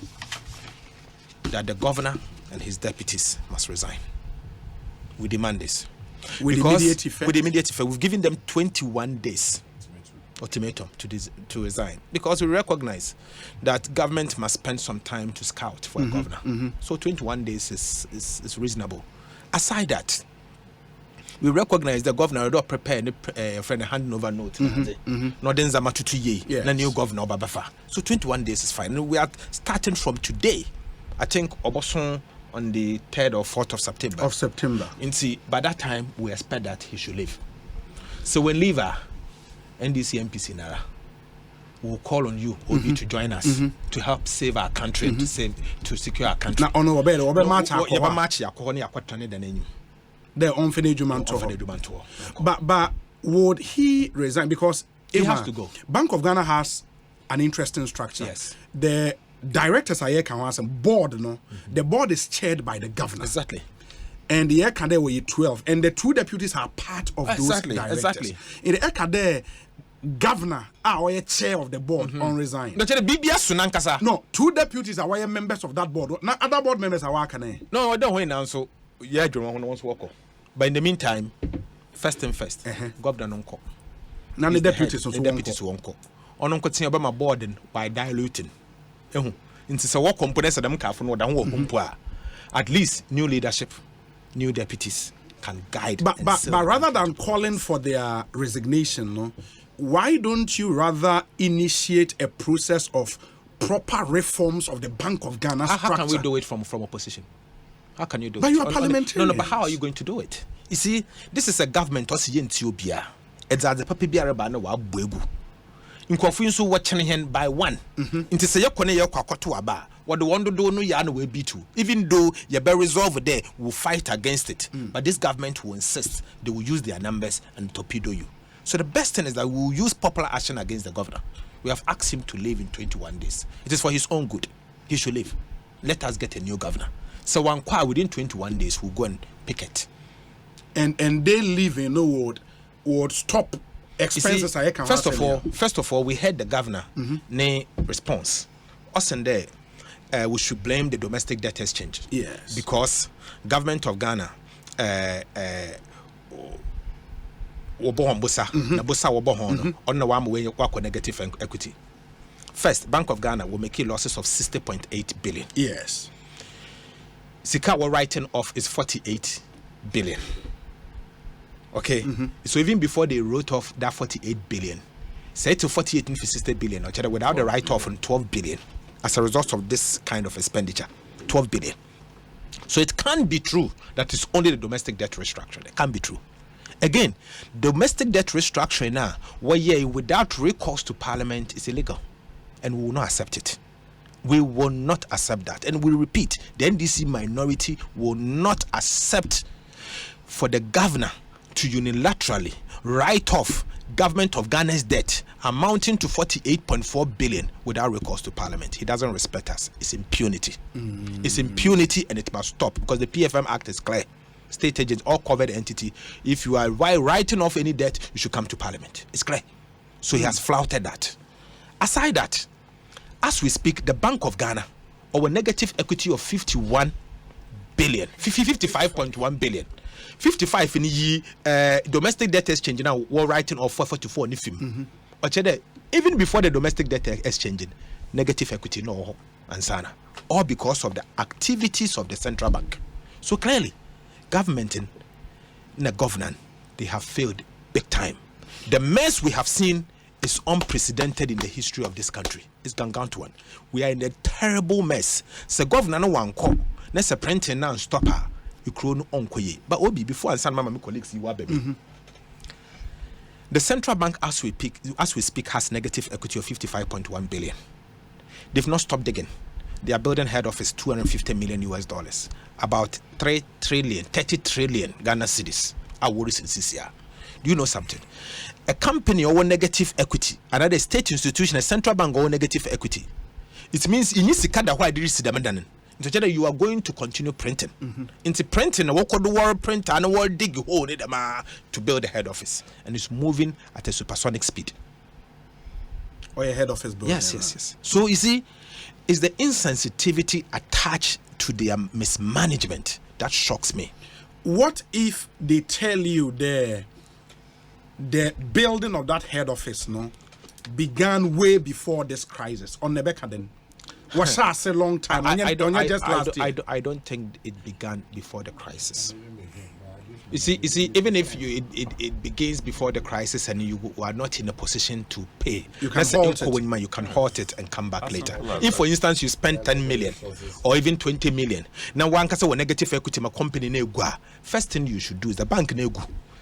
that the governor and his deputies must resign. We demand this. With immediate effect. We've given them 21 days ultimatum to resign, because we recognize that government must spend some time to scout for a governor. So 21 days is reasonable. Aside that, we recognize the governor will not prepare a handing over note. No, then Zamatutuye, the new governor Babafa. So 21 days is fine. And we are starting from today. I think Oboson on the 3rd or 4th of September. By that time, we expect that he should leave. So when leaver NDC MPC Nara will call on you Obi to join us to help save our country and to secure our country. Now, on match the unfinished. But would he resign? Because he has to go. Bank of Ghana has an interesting structure. Yes. The directors are here board, no. The board is chaired by the governor. Exactly. And the Ekade were 12, and the 2 deputies are part of those directors. Exactly. In the Ekade, governor or chair of the board on resign. No, 2 deputies are members of that board. Not other board members are working. No, I don't wait now. So yeah, Jerome wants to walk. But in the meantime, first thing first, governor Nonko. Now the deputies won't go. On Uncle Tin about my boarding by diluting. Into what components of them can from what at least new leadership, new deputies can guide. But rather than calling for their resignation, no, why don't you rather initiate a process of proper reforms of the Bank of Ghana structure? How can we do it from opposition? How can you do it? But you are parliamentarians. No, but how are you going to do it? You see, this is a government that's in Ethiopia. It's at the papi biara ba na wa buegu. Nkofo nso watching hen by one. Nti say yakone yakwakoto aba. What the one do no ya no we be to. Even though you be resolve there, will fight against it. But this government will insist they will use their numbers and torpedo you. So the best thing is that we will use popular action against the governor. We have asked him to leave in 21 days. It is for his own good. He should leave. Let us get a new governor. So one qua within 21 days we'll go and pick it. And they leave in no would stop expenses. See, first of all, we heard the governor response. Us and there, we should blame the domestic debt exchange. Yes. Because government of Ghana negative equity. First, Bank of Ghana will make losses of 60.8 billion. Yes. Sika were writing off is 48 billion. Okay. So even before they wrote off that 48 billion, say to 48 and 60 billion, without the write-off on 12 billion as a result of this kind of expenditure, 12 billion. So it can't be true that it's only the domestic debt restructuring. It can't be true. Again, domestic debt restructuring now, without recourse to Parliament is illegal, and we will not accept it. We will not accept that. And we repeat, the NDC minority will not accept for the governor to unilaterally write off government of Ghana's debt amounting to 48.4 billion without recourse to Parliament. He doesn't respect us. It's impunity. It's impunity, and it must stop, because the PFM Act is clear. State agents or covered entity, if you are writing off any debt, you should come to Parliament. It's clear. So he has flouted that. Aside that, as we speak, the Bank of Ghana, our negative equity of 51 billion, 55.1 billion, 55 in the domestic debt exchange now, we're writing off 444 nifim. Even before the domestic debt exchange, negative equity no ansana, all because of the activities of the central bank. So clearly, government and the governance, they have failed big time. The mess we have seen is unprecedented in the history of this country. It's gargantuan. We are in a terrible mess. So governor no one call. Let's printing now and stop her. You crow on koye. But obi before and my colleagues you are baby. The central bank, as we speak, has negative equity of 55.1 billion. They've not stopped digging. They are building head office $250 million US, about 30 trillion Ghana cedis. Our worries in CCR. Do you know something? A company or negative equity, another state institution, a central bank or negative equity. It means in this card why did you see them? You are going to continue printing. Into printing, a work of the world printer and a world dig hole to build a head office, and it's moving at a supersonic speed. Or a head office building. Yes. So you see, it's the insensitivity attached to their mismanagement that shocks me. What if they tell you the building of that head office began way before this crisis on Nebekaden? Was a long time. I don't think it began before the crisis. You see, even if it begins before the crisis and you are not in a position to pay, you can halt it. You can halt it and come back later. If, for instance, you spend 10 million or even 20 million, now one can say negative equity, my company first thing you should do is the bank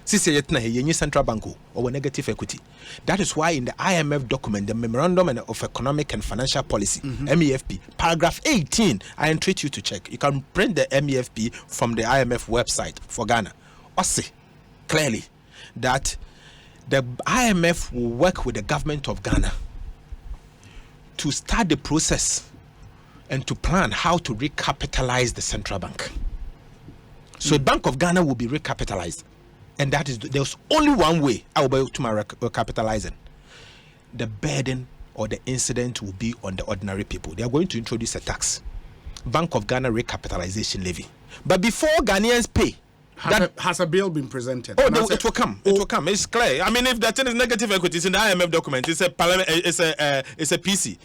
central bank or negative equity. That is why in the IMF document, the Memorandum of Economic and Financial Policy, MEFP, paragraph 18, I entreat you to check. You can print the MEFP from the IMF website for Ghana. Or say clearly that the IMF will work with the government of Ghana to start the process and to plan how to recapitalize the central bank. So the Bank of Ghana will be recapitalized. And that is, there's only one way I will be to my recapitalizing. The burden or the incident will be on the ordinary people. They are going to introduce a tax. Bank of Ghana recapitalization levy. But before Ghanaians pay, has a bill been presented? Oh, no, it will come. It will come. It's clear. I mean, if that thing is negative equity, it's in the IMF document. It's a parliament. It's a PC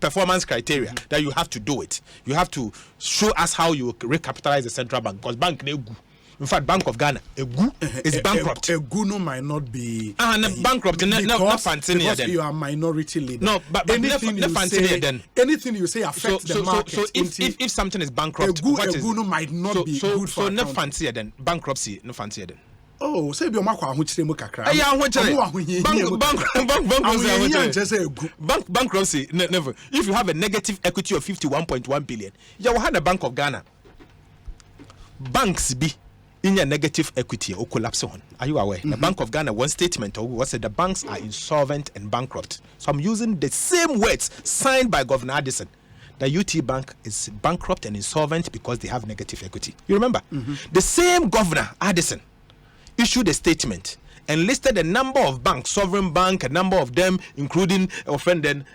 performance criteria that you have to do it. You have to show us how you recapitalize the central bank, because bank negu. In fact, Bank of Ghana, is bankrupt. Egu might not be bankrupt. Because you are minority leader. No, but anything you say affects the market. So if something is bankrupt, Egu might not be good for no fancy then bankruptcy, no fancy then. Oh, say be omako ahochire mu kakra. Bankruptcy never. If you have a negative equity of 51.1 billion, you will have a Bank of Ghana. Banks be in your negative equity or collapse on. Are you aware? The Bank of Ghana one statement or said the banks are insolvent and bankrupt. So I'm using the same words signed by Governor Addison. The UT Bank is bankrupt and insolvent because they have negative equity. You remember? The same Governor Addison issued a statement and listed a number of banks, Sovereign Bank, a number of them, including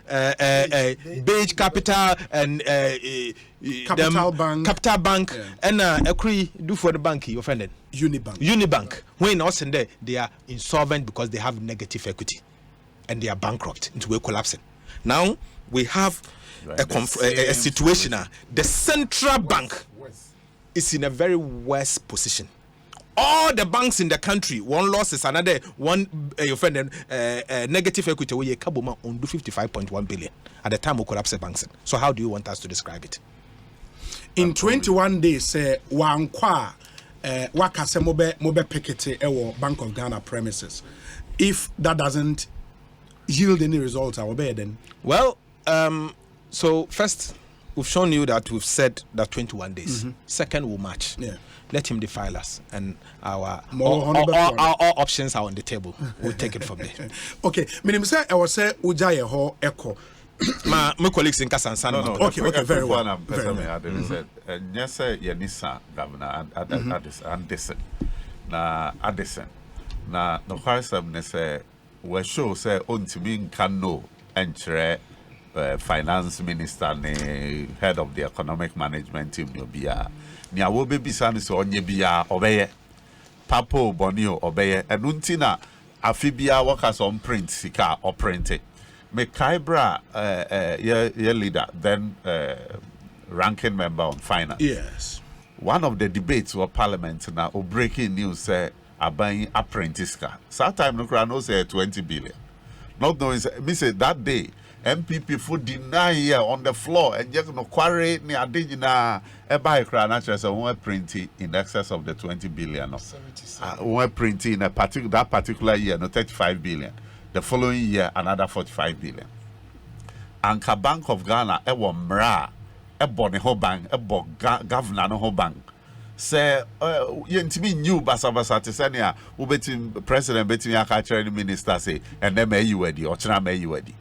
Beige Capital and Capital Bank, and Ekri do for the bank, you offended Unibank. When also there, they are insolvent because they have negative equity and they are bankrupt into a collapsing. Now we have a situation. The central bank is in a very worse position. All the banks in the country, one loss is another one negative equity where Kabuma on 55.1 billion at the time we collapse the banks. So how do you want us to describe it? In 21 days, wankwa wakase mobe pekete ewo Bank of Ghana premises. If that doesn't yield any results, I will be then. Well, so first we've shown you that we've said that 21 days. Second, we'll match. Yeah. Let him defile us, and our all options are on the table. We'll take it from there. Okay, meaning say I was say uja ho echo. My colleagues in Kasansan. Okay, very well. Said, yes, Yanisa, Governor Addison. Na the question say we show say on to me can know entre finance minister ne head of the economic management team no bia. Nia wo bebi san so onye bia obeye papo bonio obeye enunti na afibia workers on print sika or print it me kaibra your leader then ranking member on finance. Yes, one of the debates were parliament now or breaking news say abayin apprentice car sometime no kra no say 20 billion not knowing me say that day MPP for deny here on the floor and just no quarry ni ade na e buy cra na say one printing in excess of the 20 billion one printing in a particular year no 35 billion, the following year another 45 billion. Anka Bank of Ghana e wo mra e bo ne ho bank e bo governor no ho bank say yentimi new basabasa te say na wo betim president betim aka kire minister say and dem e yiwadi o kira ma yiwadi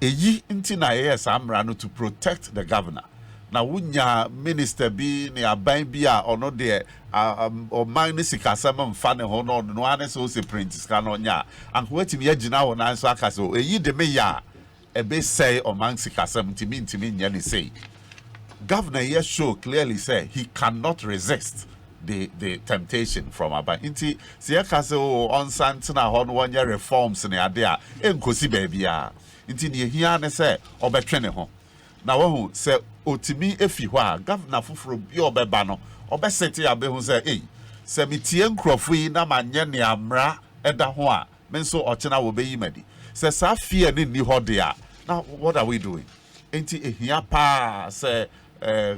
eyi nti na yes amra no to protect the governor. Na wunya minister bi ne aban bi a ono de o man ne sikasam mfa ne ho no no ane so se print ska no nya an wetimi agina wo na so aka so eyi de me ya e be say o man sikasam ntimi nya ne say. Governor here show clearly say he cannot resist the temptation from aban nti se aka so on santina ho no wonya reforms ne ade a enkosi ba bia nti ne hia ne se obetwe ne ho na wo se otimi efi ho a governor foforo bi obeba no obesete abehu se se metie nkrofo yi na manye ne amra eda ho a me nso ochena wo beyi madi se sa fie ne ni ho de a now what are we doing nti ehia pa se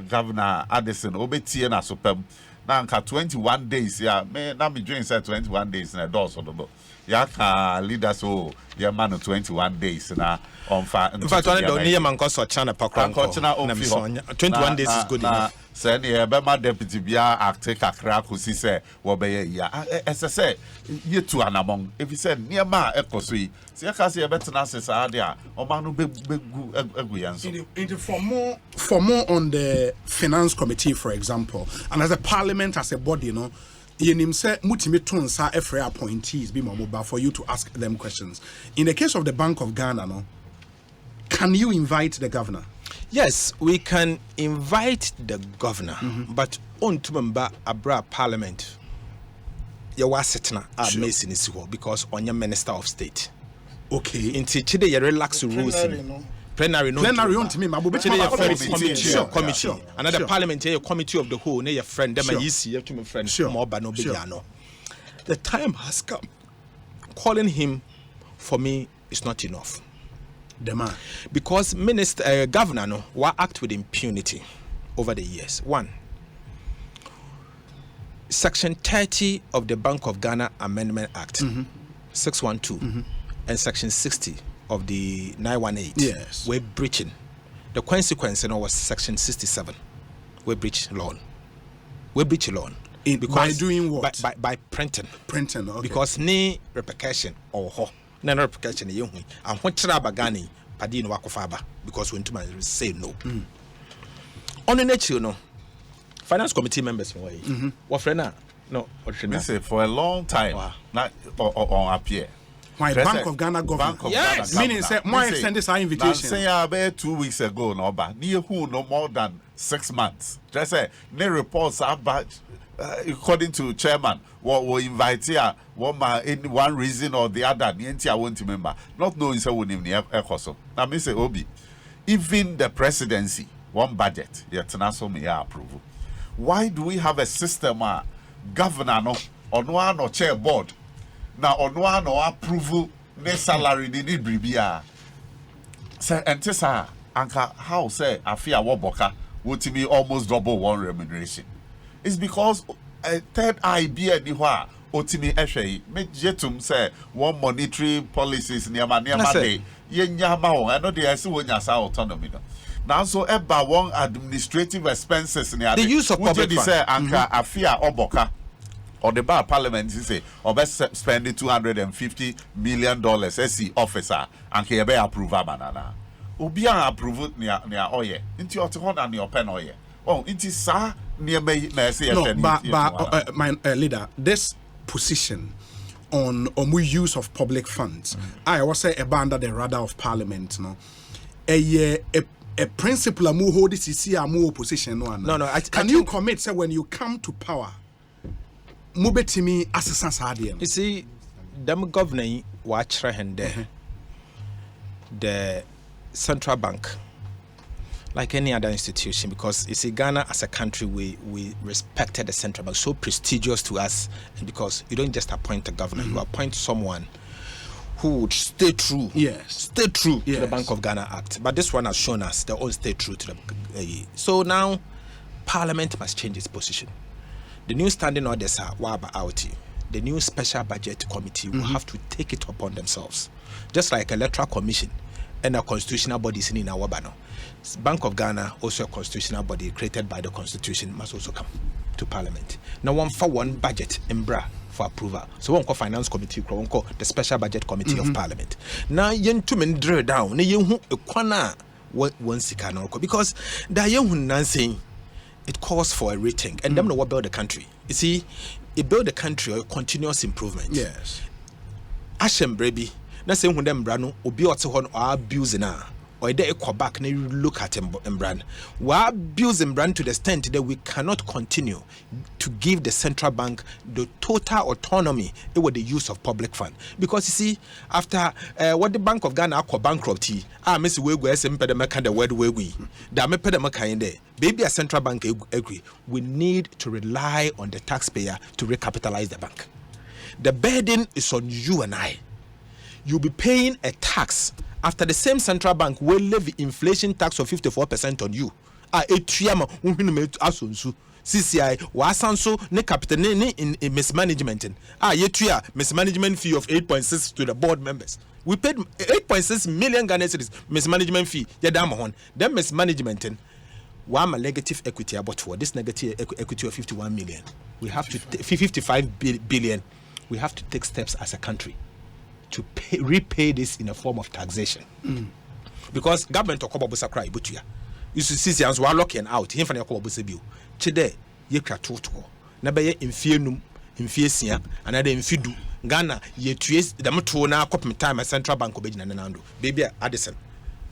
Governor Addison obetie na sopam na nka 21 days ya me na me join say 21 days na doors ododo ya ka leaders o ya man 21 days na on fa in fact one don near man cause chana pakran 21 days is good enough say ne be ma deputy bia acte kakra kosi say wo be ya say yetu anamon if you said near ma ekoso yi say ka say betena sesa ade a o ma no begu egu yanso for more on the finance committee for example and as a parliament as a body, you know, yenim say mutimi tonsa every appointees be mobile for you to ask them questions. In the case of the Bank of Ghana, no, can you invite the governor? Yes, we can invite the governor, but on to member abra parliament. You was sitting at Mason is because on your minister of state. Okay. In Tichide, you relax the rules. plenary no on to me committee another parliament here committee of the whole ne your friend them are to my friend more but no big no. The time has come. Calling him for me is not enough. The man. Because governor no will act with impunity over the years. One, Section 30 of the Bank of Ghana Amendment Act, 612, and Section 60 of the 918. Yes. We're breaching. The consequence was Section 67. We breach law. We breach law. By doing what? By printing. Printing, okay. Because ni repercussion or ho. No repercussion you and what trabagani padin wakofaba because when to say no. On the nature no. Finance committee members what friend no what say for a long time not on appear. Why Bank of Ghana government? Yes. Meaning say more extend this our invitation. Say about 2 weeks ago no ba near who no more than 6 months. Just say ne reports are bad. According to chairman, what will invite here, in one reason or the other, I won't remember. Not knowing so name the Ekoso. Now, Mr. Obi, even the presidency, one budget, yet also may approve. Why do we have a system, governor no, or one or chair board? Now, on one or approval, ne salary, they need bribia. Sir, and Tessa, Anka, how say, I fear Waboka, would be almost double one remuneration. It's because a third idea niwa otimi ehwe me jetum say one monetary policies near day yenyama o I know they say wonya sa autonomy no now so eba one administrative expenses near the use of public funds say anka afia oboka or the bar parliament say obe spending $250 million SC officer anka ebe approve banana obi approve near oye nti ote na ne open oye oh nti sa no, but my leader, this position on use of public funds, I was say a under the radar of Parliament, no, a principle a mu hold this is a mu opposition no. Can you commit say when you come to power, mu betimi assistance hardien? You see, them governing watch the central bank. Like any other institution, because you see, Ghana as a country, we respected the central bank, so prestigious to us, and because you don't just appoint a governor, you appoint someone who would stay true, to the Bank of Ghana Act. But this one has shown us they all stay true to the. So now, Parliament must change its position. The new standing orders are waba out. The new special budget committee will have to take it upon themselves, just like electoral commission and a constitutional body in our Wabano. Bank of Ghana, also a constitutional body created by the constitution, must also come to Parliament. Now, one for one budget in Bra for approval. So, one call finance committee, one call the special budget committee of Parliament. Now, yen to men draw down, ne yen who a kwana one sikanoko because the young saying it calls for a rethink and them know what build the country. You see, it build the country or continuous improvement. Yes. Ashem Brebi, na say when them brano obi ote or abuse na. Or they go back and look at Mbran. We are abusing Mbran to the extent that we cannot continue to give the central bank the total autonomy with the use of public fund. Because you see, after what the Bank of Ghana called bankruptcy, Mr. Wegu SMP the meka the word we that me pay the meka in there. Maybe a central bank agree. We need to rely on the taxpayer to recapitalize the bank. The burden is on you and I. You'll be paying a tax after the same central bank will levy inflation tax of 54% on you. Etriama asunsu CCI wasanso ne capital ne in mismanagement. Yetria mismanagement fee of 8.6 to the board members. We paid 8.6 million Ghana cedis mismanagement fee. Yadamahon. Then mismanagement one negative equity about for this negative equity of 51 million. We have to 55 billion. We have to take steps as a country to repay this in a form of taxation. Because government of Kobo Sakrai Butia. You see, since we are locking out, him from your Kobo Sebu. Today, ye cratuto. Nabaye infienum, infiesia, another infidu. Ghana, ye trace the Matona, copy time at Central Bank of Benanando. Baby Addison,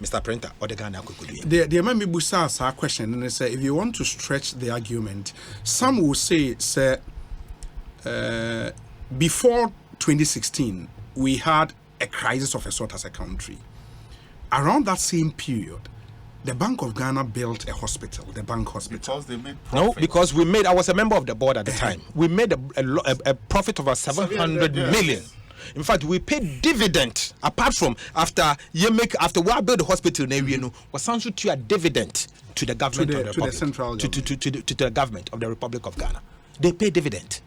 Mr. Printer, or the Ghana could do. There may be Busas our question, and they say if you want to stretch the argument, some will say, sir, before 2016, we had a crisis of a sort as a country. around that same period, the Bank of Ghana built a hospital, the bank hospital. Because they made profit. No, because I was a member of the board at the time. We made a profit of 700 million. In fact, we paid dividend apart from after we build the hospital. Was also to a dividend to the government of the Republic, the central government. to the government of the Republic of Ghana. They pay dividend.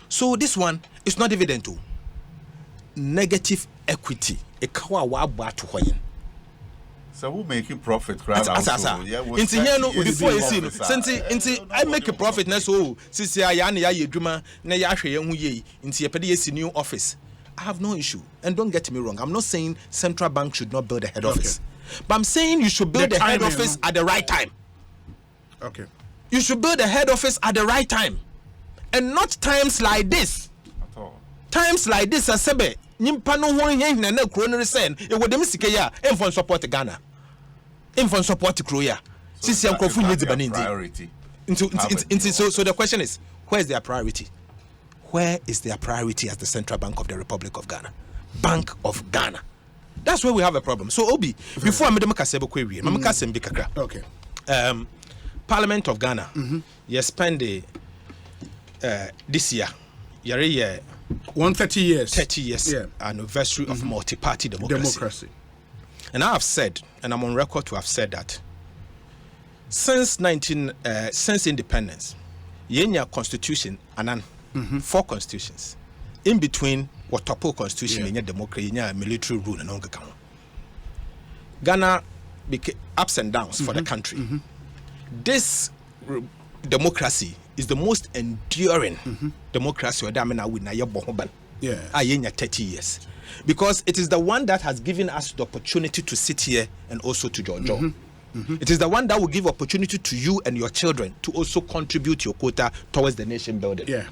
So this one is not dividend to negative equity. So who making profit? Before you see, since I make a profit now, so since I new office, I have no issue. And don't get me wrong, I'm not saying central bank should not build a head office, but I'm saying you should build the head office at the right time. Okay. You should build a head office at the right time, and not times like this. At all. Times like this, as sebe nimpa no ho yen na kro no sen e wo dem sike ya enfon support Ghana, enfon support Kroya. Sisi ankrofo nyedi priority. So the question is, where is their priority? Where is their priority as the Central Bank of the Republic of Ghana? Bank of Ghana. That's where we have a problem. So Obi, before I made a query, okay. Parliament of Ghana, you spend this year, 130 years. 30 years anniversary of multi-party democracy. And I have said, and I'm on record to have said that since independence, Yenya constitution and 4 constitutions. In between what topo constitution, democracy, military rule and all. Ghana became ups and downs for the country. This democracy is the most enduring democracy. 30 years, because it is the one that has given us the opportunity to sit here and also to join. It is the one that will give opportunity to you and your children to also contribute your quota towards the nation building.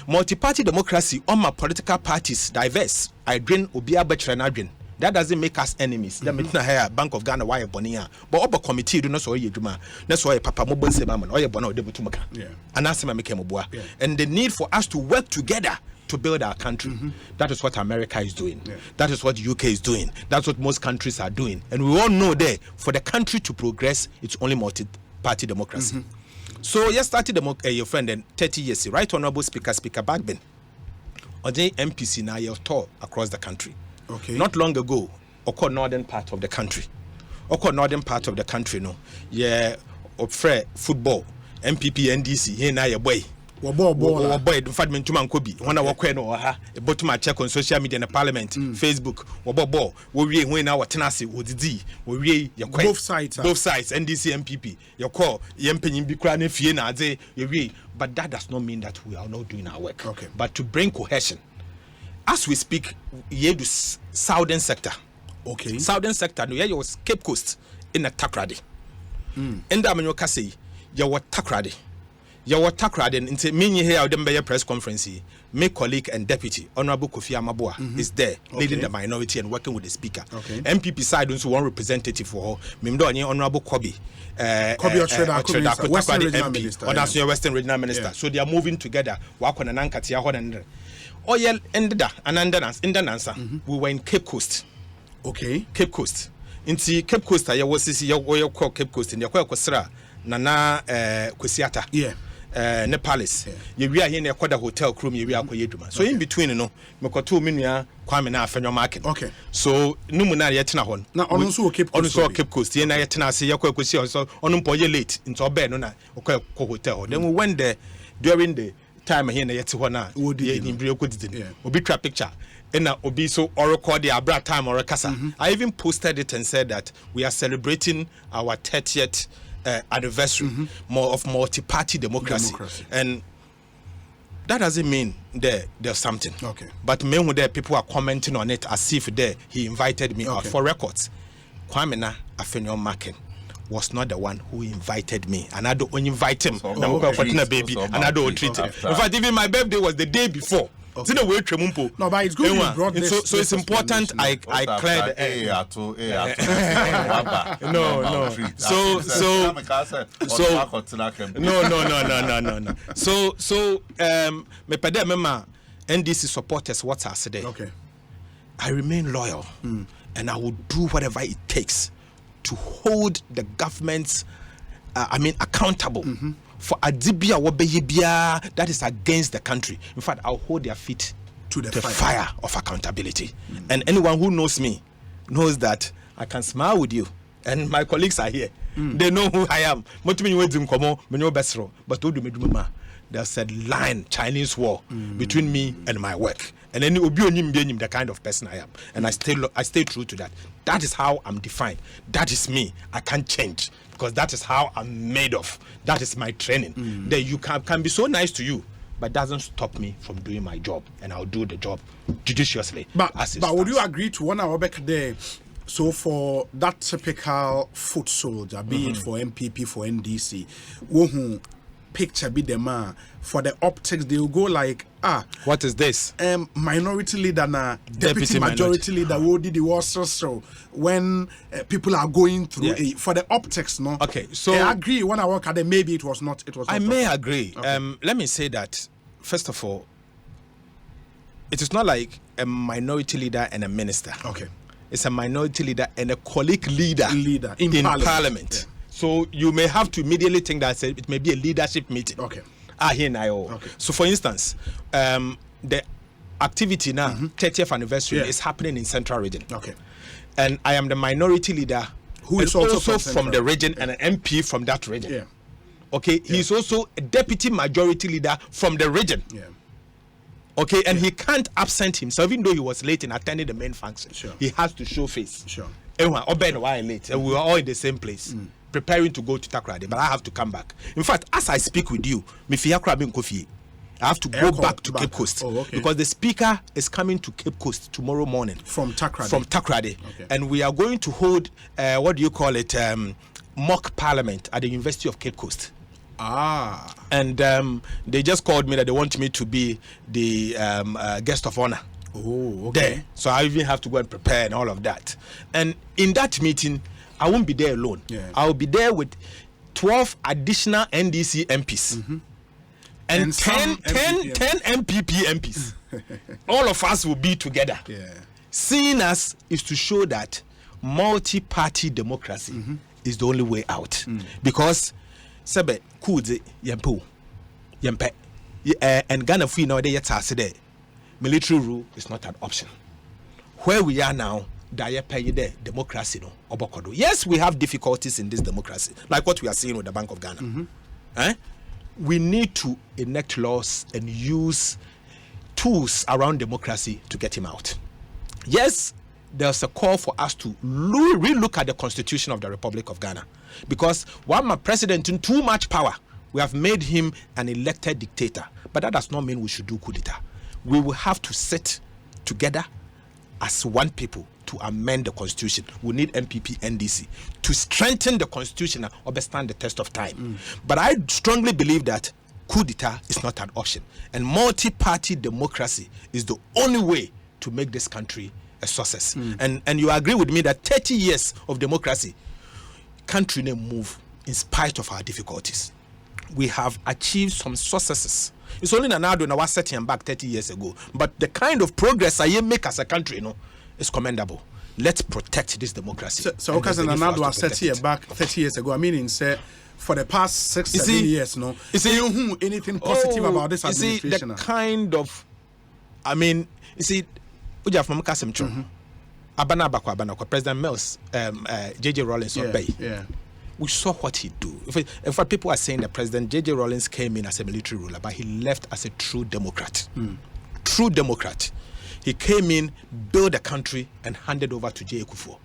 Multi-party democracy, all my political parties diverse. I drain Obia Bachelor. That doesn't make us enemies. That means here Bank of Ghana why bonia. But all committee do not so ye juma. That's why Papa Mobile Sebaman or ye bono de butumaka. And that's my mekemobua. And the need for us to work together to build our country. That is what America is doing. That is what UK is doing. That's what most countries are doing. And we all know that for the country to progress, it's only multi-party democracy. So you started your friend in 30 years, right? Honorable Speaker Bagbin, or the MPC now you're taught across the country. Okay. Not long ago, occur northern part of the country. No, yeah, football, MPP, NDC, here now your boy. Boy, in fact, Mentuman Kobi, one of our bottom I check on social media and parliament, Facebook, we win our tenacity, we both sides, NDC, MPP, your call, Yempen, Bikran, Fiena, but that does not mean that we are not doing our work. Okay. But to bring cohesion, as we speak, here to southern sector. Okay. Southern sector, no, you was Cape Coast in a Takrady. And I'm in your Cassie, you were Takrady. Your Takrady into me here, the press conference. My colleague and deputy, Honorable Kofi Amabua, is there leading the minority and working with the speaker. MPP side also one representative for Mimdo and Honorable Kobi. Otreda, Western Regional Minister. Western Regional Minister. So they are moving together. Work on an ankatia and Oyel ended and answer. We were in Cape Coast. Okay. Cape Coast. Into Cape Coast, I was your call Cape Coast in your Kosra, Nana Kwesiata. Nepalese. You are here in a quarter hotel crew, you are so in between, you know, Mokotu Minia, Kwame na Fenyo market. Okay. So Numuna Yetinahon. Now also Cape Coast. Also Cape Coast. Yena Yetina see your Kosi also on late into a bed on a hotel. Then we went there during the time here in the Yetiwana. Obi trap picture. And now Obi so or record the Abra time or a casa. I even posted it and said that we are celebrating our 30th anniversary more of multi-party democracy. And that doesn't mean there's something. Okay. But men there people are commenting on it as if he invited me out for records. Kwame na Afenyo Maken was not the one who invited me, and I don't invite him. Baby, and I don't treat him. In fact, even my birthday was the day before. No, but it's good you brought this. So it's important I clear the air. No. So me pede mema NDC supporters what's us today. Okay. I remain loyal, and I will do whatever it takes to hold the governments, accountable for adibia wobeyibia that is against the country. In fact, I'll hold their feet to the fire of accountability. And anyone who knows me knows that I can smile with you, and my colleagues are here. They know who I am. But there's a line, Chinese wall, between me and my work. And then the kind of person I am. And I stay true to that. That is how I'm defined. That is me. I can't change, because that is how I'm made of. That is my training. That you can be so nice to you, but doesn't stop me from doing my job. And I'll do the job judiciously. But would you agree to one hour back there? So for that typical foot soldier, be it for MPP, for NDC, who picture be the man, for the optics, they will go like, what is this? Minority leader na deputy majority leader who did the war so when people are going through for the optics, no? Okay, so I agree when I work at it, maybe it was not I may agree. Okay. Let me say that, first of all, it is not like a minority leader and a minister. Okay. It's a minority leader and a colleague leader in parliament. Yeah. So you may have to immediately think that it may be a leadership meeting. Okay. Okay. So for instance, the activity now, 30th anniversary, is happening in Central Region. Okay. And I am the minority leader who is also from the region and an MP from that region. Yeah. Okay. He's also a deputy majority leader from the region. Yeah. Okay, and he can't absent himself, even though he was late in attending the main function. Sure. He has to show face. Sure. Everyone, why late? And we were all in the same place, preparing to go to Takoradi, but I have to come back. In fact, as I speak with you, I have to go back to Cape Coast because the speaker is coming to Cape Coast tomorrow morning from Takoradi. Okay. And we are going to hold mock parliament at the University of Cape Coast. And they just called me that they want me to be the guest of honor. Oh, okay. There. So I even have to go and prepare and all of that. And in that meeting, I won't be there alone. Yeah. I'll be there with 12 additional NDC MPs. And 10 MPP MPs. All of us will be together. Yeah. Seeing us is to show that multi-party democracy is the only way out. Because Sebe Kuzi Yempo Yempe and Ghana free now they there. Military rule is not an option. Where we are now, democracy no obokodo. Yes, we have difficulties in this democracy, like what we are seeing with the Bank of Ghana. We need to enact laws and use tools around democracy to get him out. Yes, there's a call for us to relook at the Constitution of the Republic of Ghana. Because one president in too much power, we have made him an elected dictator. But that does not mean we should do coup d'etat. We will have to sit together as one people to amend the constitution. We need MPP, NDC to strengthen the constitution or withstand the test of time. But I strongly believe that coup d'etat is not an option. And multi-party democracy is the only way to make this country a success. And you agree with me that 30 years of democracy, country may move in spite of our difficulties. We have achieved some successes. It's only Nanado and I was setting back 30 years ago. But the kind of progress I make as a country, is commendable. Let's protect this democracy. So because Nanado was 30 years back 30 years ago, I mean, say for the past 6-7 years, is anything positive about this administration? The kind of, Uja from Kasim Abana President Mills, JJ Rawlings we saw what he do. In fact, people are saying that President JJ Rawlings came in as a military ruler, but he left as a true Democrat. True Democrat. He came in, built the country, and handed over to J. Kufuor.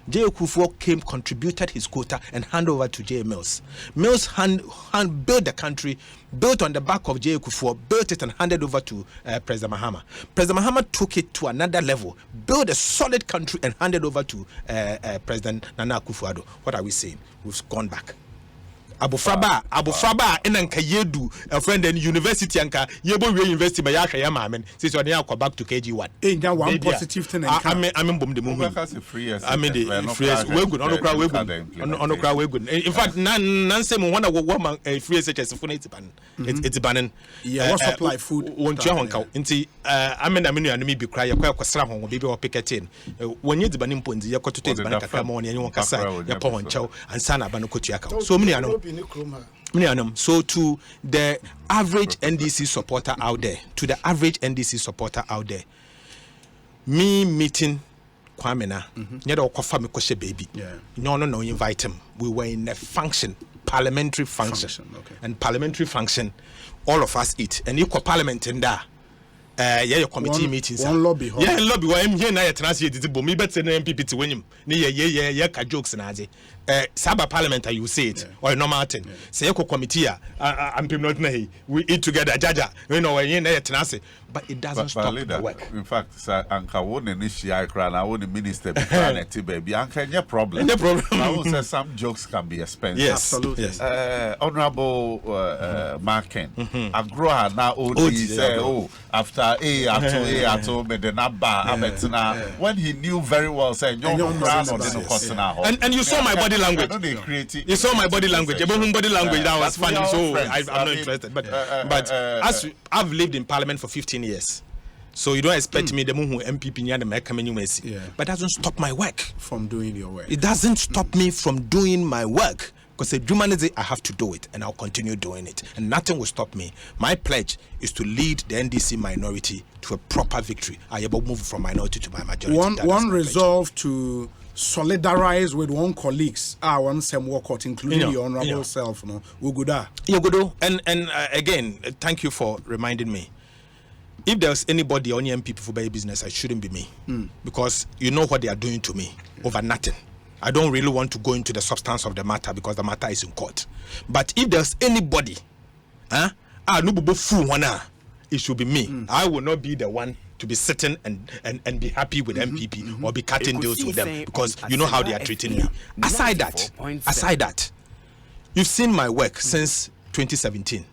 J. Kufuor contributed his quota and handed over to J. Mills. Mills built the country, built on the back of J. Kufuor, built it and handed over to President Mahama. President Mahama took it to another level, built a solid country and handed over to President Nana Akufo-Addo. What are we saying? We've gone back. abofraba ena nka yedu a friend in university anka yebo we university ba ya hwe ya mamen since one ya back to KG1 enya one positive thing I'm bom the movement I mean the free we good on okra we good in fact nan say mo wana woman free SHS for it's banning what supply food won tua honka nti amena menu anumi bi kra yakwa kwasra ho bi o picketing wonye dibani mponzi yakototo dibani kakra mo ne yenye kasa ya po honcha ansa na ba no kotua ka so so to the average NDC supporter out there, me meeting Kwame na nyeda okofa me koshe baby no invite him. We were in a parliamentary function. Okay. And parliamentary function all of us eat and equal parliament in there. Your committee meetings. One lobby. Lobby. Why I'm here now? Translate but me better than MPP to win him. Yeah, jokes and aje. Saba parliament, you say it or no Martin. Say your committee. I'm not nahi. We eat together, jaja. You know, but it doesn't stop the work. In fact, sir, Anka won initiate crown. I won the minister baby. Anka, no problem. No problem. I will say some jokes can be expensive. Yes, absolutely. Yes. Honorable Markin. I grow her now. Say, after A, me the naba, when he knew very well, saying, and you saw my body language. You saw my body language. Body language that was funny. So I'm not interested. But as I've lived in Parliament for 15 years, so you don't expect me the MPP near the Mecca. But that doesn't stop my work from doing your work. It doesn't stop me from doing my work. Because humanity, I have to do it, and I'll continue doing it, and nothing will stop me. My pledge is to lead the NDC minority to a proper victory. I will move from minority to my majority. One resolve to solidarize with one colleagues. One same workout, including your honorable self. No, we good. And again, thank you for reminding me. If there's anybody on MPP for baby business, it shouldn't be me, because you know what they are doing to me over nothing. I don't really want to go into the substance of the matter because the matter is in court. But if there's anybody, it should be me. I will not be the one to be sitting and be happy with MPP or be cutting deals with them, because you know how they are treating me. Aside that, you've seen my work since 2017.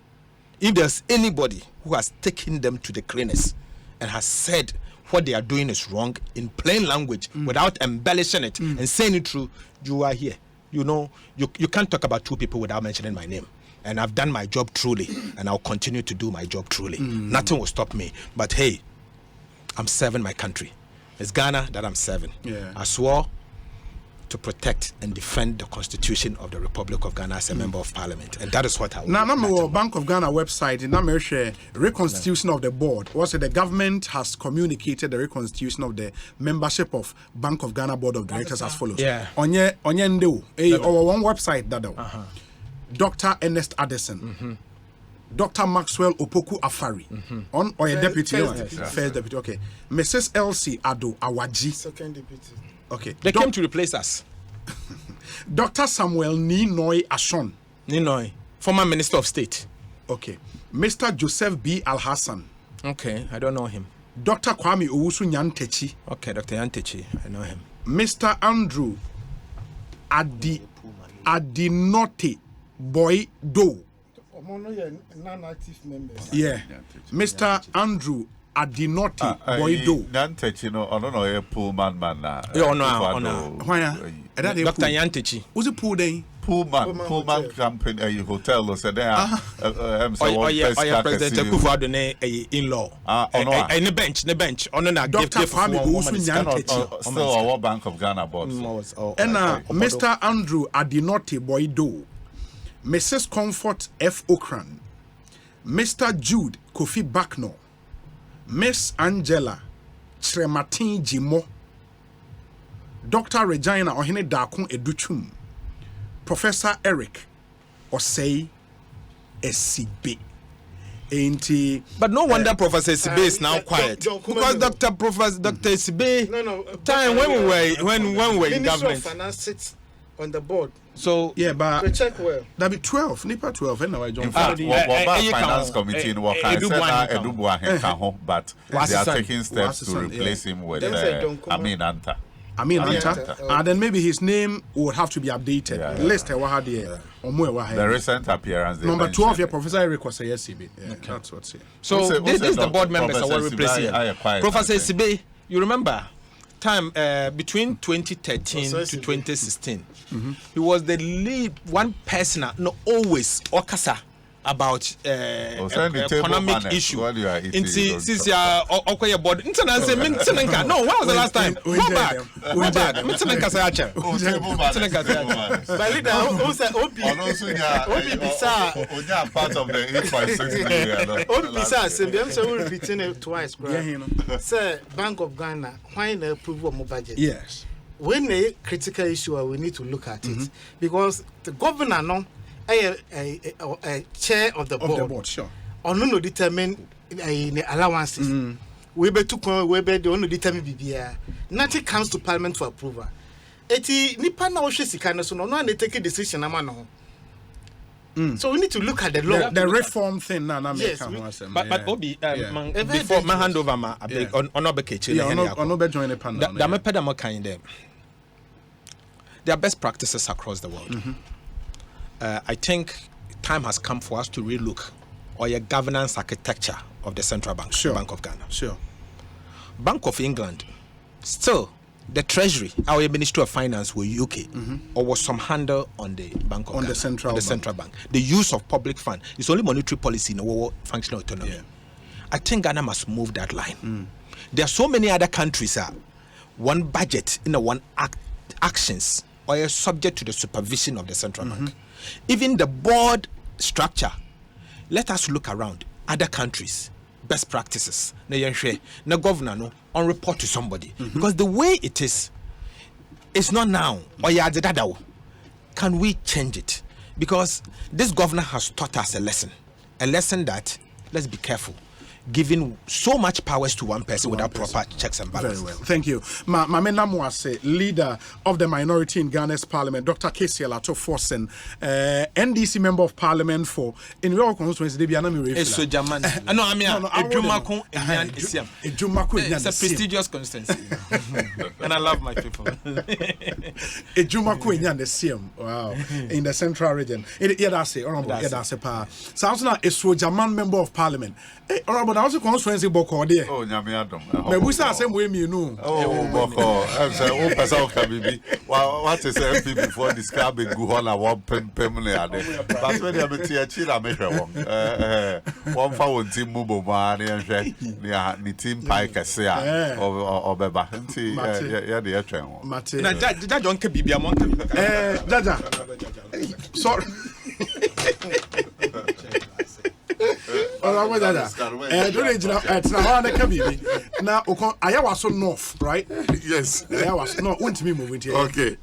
If there's anybody who has taken them to the cleaners and has said what they are doing is wrong in plain language without embellishing it and saying it true, you are here. You know, you can't talk about two people without mentioning my name. And I've done my job truly, and I'll continue to do my job truly. Nothing will stop me. But hey, I'm serving my country. It's Ghana that I'm serving. I swore to protect and defend the Constitution of the Republic of Ghana as a member of Parliament, and that is what I will. Now, Bank of Ghana website, in reconstitution of the board. Also, the government has communicated the reconstitution of the membership of Bank of Ghana Board of Directors as follows. Onye ndeu, our one website that Dr. Ernest Addison, Dr. Maxwell Opoku Afari, on or a deputy, first deputy. Okay, Mrs. Elsie Ado Awaji, second deputy. Okay. They came to replace us. Dr. Samuel Ninoy Ashon. Ninoy, former Minister of State. Okay. Mr. Joseph B. Al-Hassan. Okay, I don't know him. Dr. Kwame Owusu Nyantechi. Okay, Dr. Nyantechi, I know him. Mr. Andrew Adinote Boy Do. Non-active members. Yeah. Mr. Andrew Adinoti Boydo. Nyantechi, no, I don't know a pool man. Why? Dr. Nyantechi. Who's a pool day? Pullman company, a hotel, so there. President Kufuor in-law. In the bench. On an Dr. Kwame Owusu still our Bank of Ghana board. And Mr. Andrew Adinoti Boydo, Mrs. Comfort F. Okran, Mr. Jude Kofi Bakno, Miss Angela Trematin Jimo, Dr. Regina Ohene Dakun Educhum, Professor Eric Osei Esibe. But no wonder Professor Esibe is now quiet, because Dr. Esibe time when we were in Minister government, of Finance sits on the board. So yeah, but to check well. That be 12, Nipa 12. Anyway, John. In fact, finance committee in Waka said but they are taking steps to replace him with Amin Anta. Amin Anta. And then maybe his name would have to be updated. List the recent appearance. Number 12, Professor Eric was a SCB. That's what's it. So this is the board members I want to replace Professor Sibe, you remember time between 2013 to 2016. He was the lead one person, no always Okasa about economic issue. Since you are okay board, no, when was the last time? Go back. But leader, who said Obi part of the 8.6 million. Obi Bisa said them so will return it twice. Sir, Bank of Ghana, why not approve of more budget? Yes. When a critical issue, we need to look at it because the governor no. A chair of the board, sure. Or no determine allowances. We be to we be the only determine BBR. Nothing comes to Parliament for approval. Eti nipa na ohwe sika no so no na take a decision ama no. So we need to look at the law. The reform thing na yes, but Obi before my hand over my on Obekechi on Obe join the panel. Da me peda mo kan dem. There are best practices across the world. I think time has come for us to relook your governance architecture of the central bank, Bank of Ghana. Sure. Bank of England, still the Treasury, our Ministry of Finance were UK, or was some handle on the Bank of Ghana, the central bank. The use of public fund is only monetary policy in our functional autonomy. Yeah. I think Ghana must move that line. There are so many other countries one budget in one actions or are subject to the supervision of the central bank. Even the board structure, let us look around other countries, best practices. Na governor no on report to somebody because the way it is, it's not now. Can we change it? Because this governor has taught us a lesson that let's be careful. Giving so much powers to one person without proper checks and balances. Very well. Thank you. Mame Namuase, leader of the minority in Ghana's parliament, Dr. Cassiel Ato Forson, NDC member of parliament for in your constituency, it's a prestigious constituency. And I love my people. Wow. In the central region. Sounds like a Sojaman member of parliament. Honorable, I also constituency Boko there. Oh, Nyamiadom. But we say same way me know. Oh, Boko. I'm saying, oh, person can be. What is MP before describing Guhola one permanent? But when I'm a teacher, I make one for team Mubo man and the team Pike Cassiel or Beba. Yeah, the train. Martin, that don't be a monk. Jaja. Sorry. Now, I was so north, right? Yes. I was not want me moving here. Okay.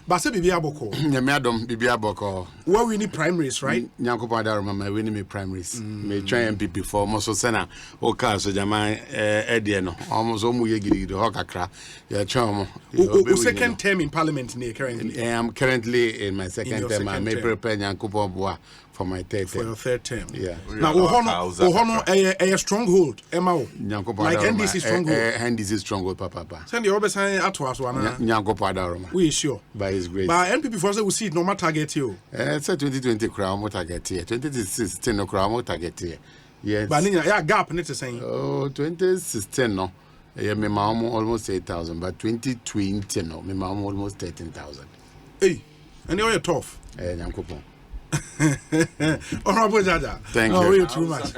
But say Bibia Boko. Madam Bibia Boko. Where we need primaries, right? Nyanko Padaro, my winning me primaries. May try MPP for Moso Sena, Oka, so Jama Ediano, almost Omuyegi, the Hokakra, your charm. Second term in parliament currently. I am currently in my second term. I may prepare Nyanko Boa. For my third term. For your third term. Yeah. Now, Ohono a stronghold. Emma. Like NDC stronghold. NDC stronghold, Papa. Send the Obes at us one. Nyanko Padaroma. We sure. By his grace. But NPP for us, we see it no matter target you. It's a 2020 crown, what target here. 2016 no crown, what target here. Yes. But yeah, gap, and it's saying. Oh, 2016 no. Yeah, my mom almost 8,000, but 2020 no. My mom almost 13,000. Hey, and you're tough. Nyanko. Honorable Jaja. Thank you. You too much.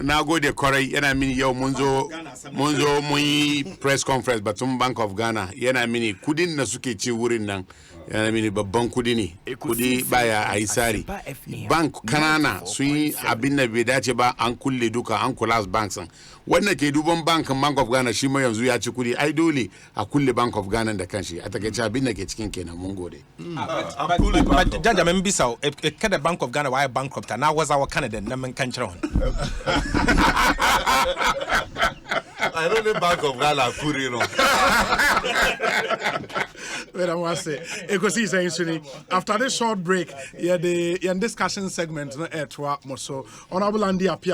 Now go the Korea, and I mean your Monzo Mui press conference, but some Bank of Ghana, and I mean couldn't Nasuke Chiwurin. I mean, but Bankudini, Kudi Baya Aisari, Bank Kanana, Swing Abina Vidacheba, Uncle Leduca, Uncle Last Banks. When the Kedubon Bank and Bank of Ghana, Shima and Zuyachukudi, ideally, a cool Bank of Ghana in the country. I think it's a been a kitchen can among Gode. But Judge Membisa, a Canada Bank of Ghana, why bankrupt, and now was our Canadian, Naman Canchron. I don't know Bank of Ghana, Kurino. Well, I want to say, Ekosiisen, after this short break, the discussion segment, Honorable Andy appear.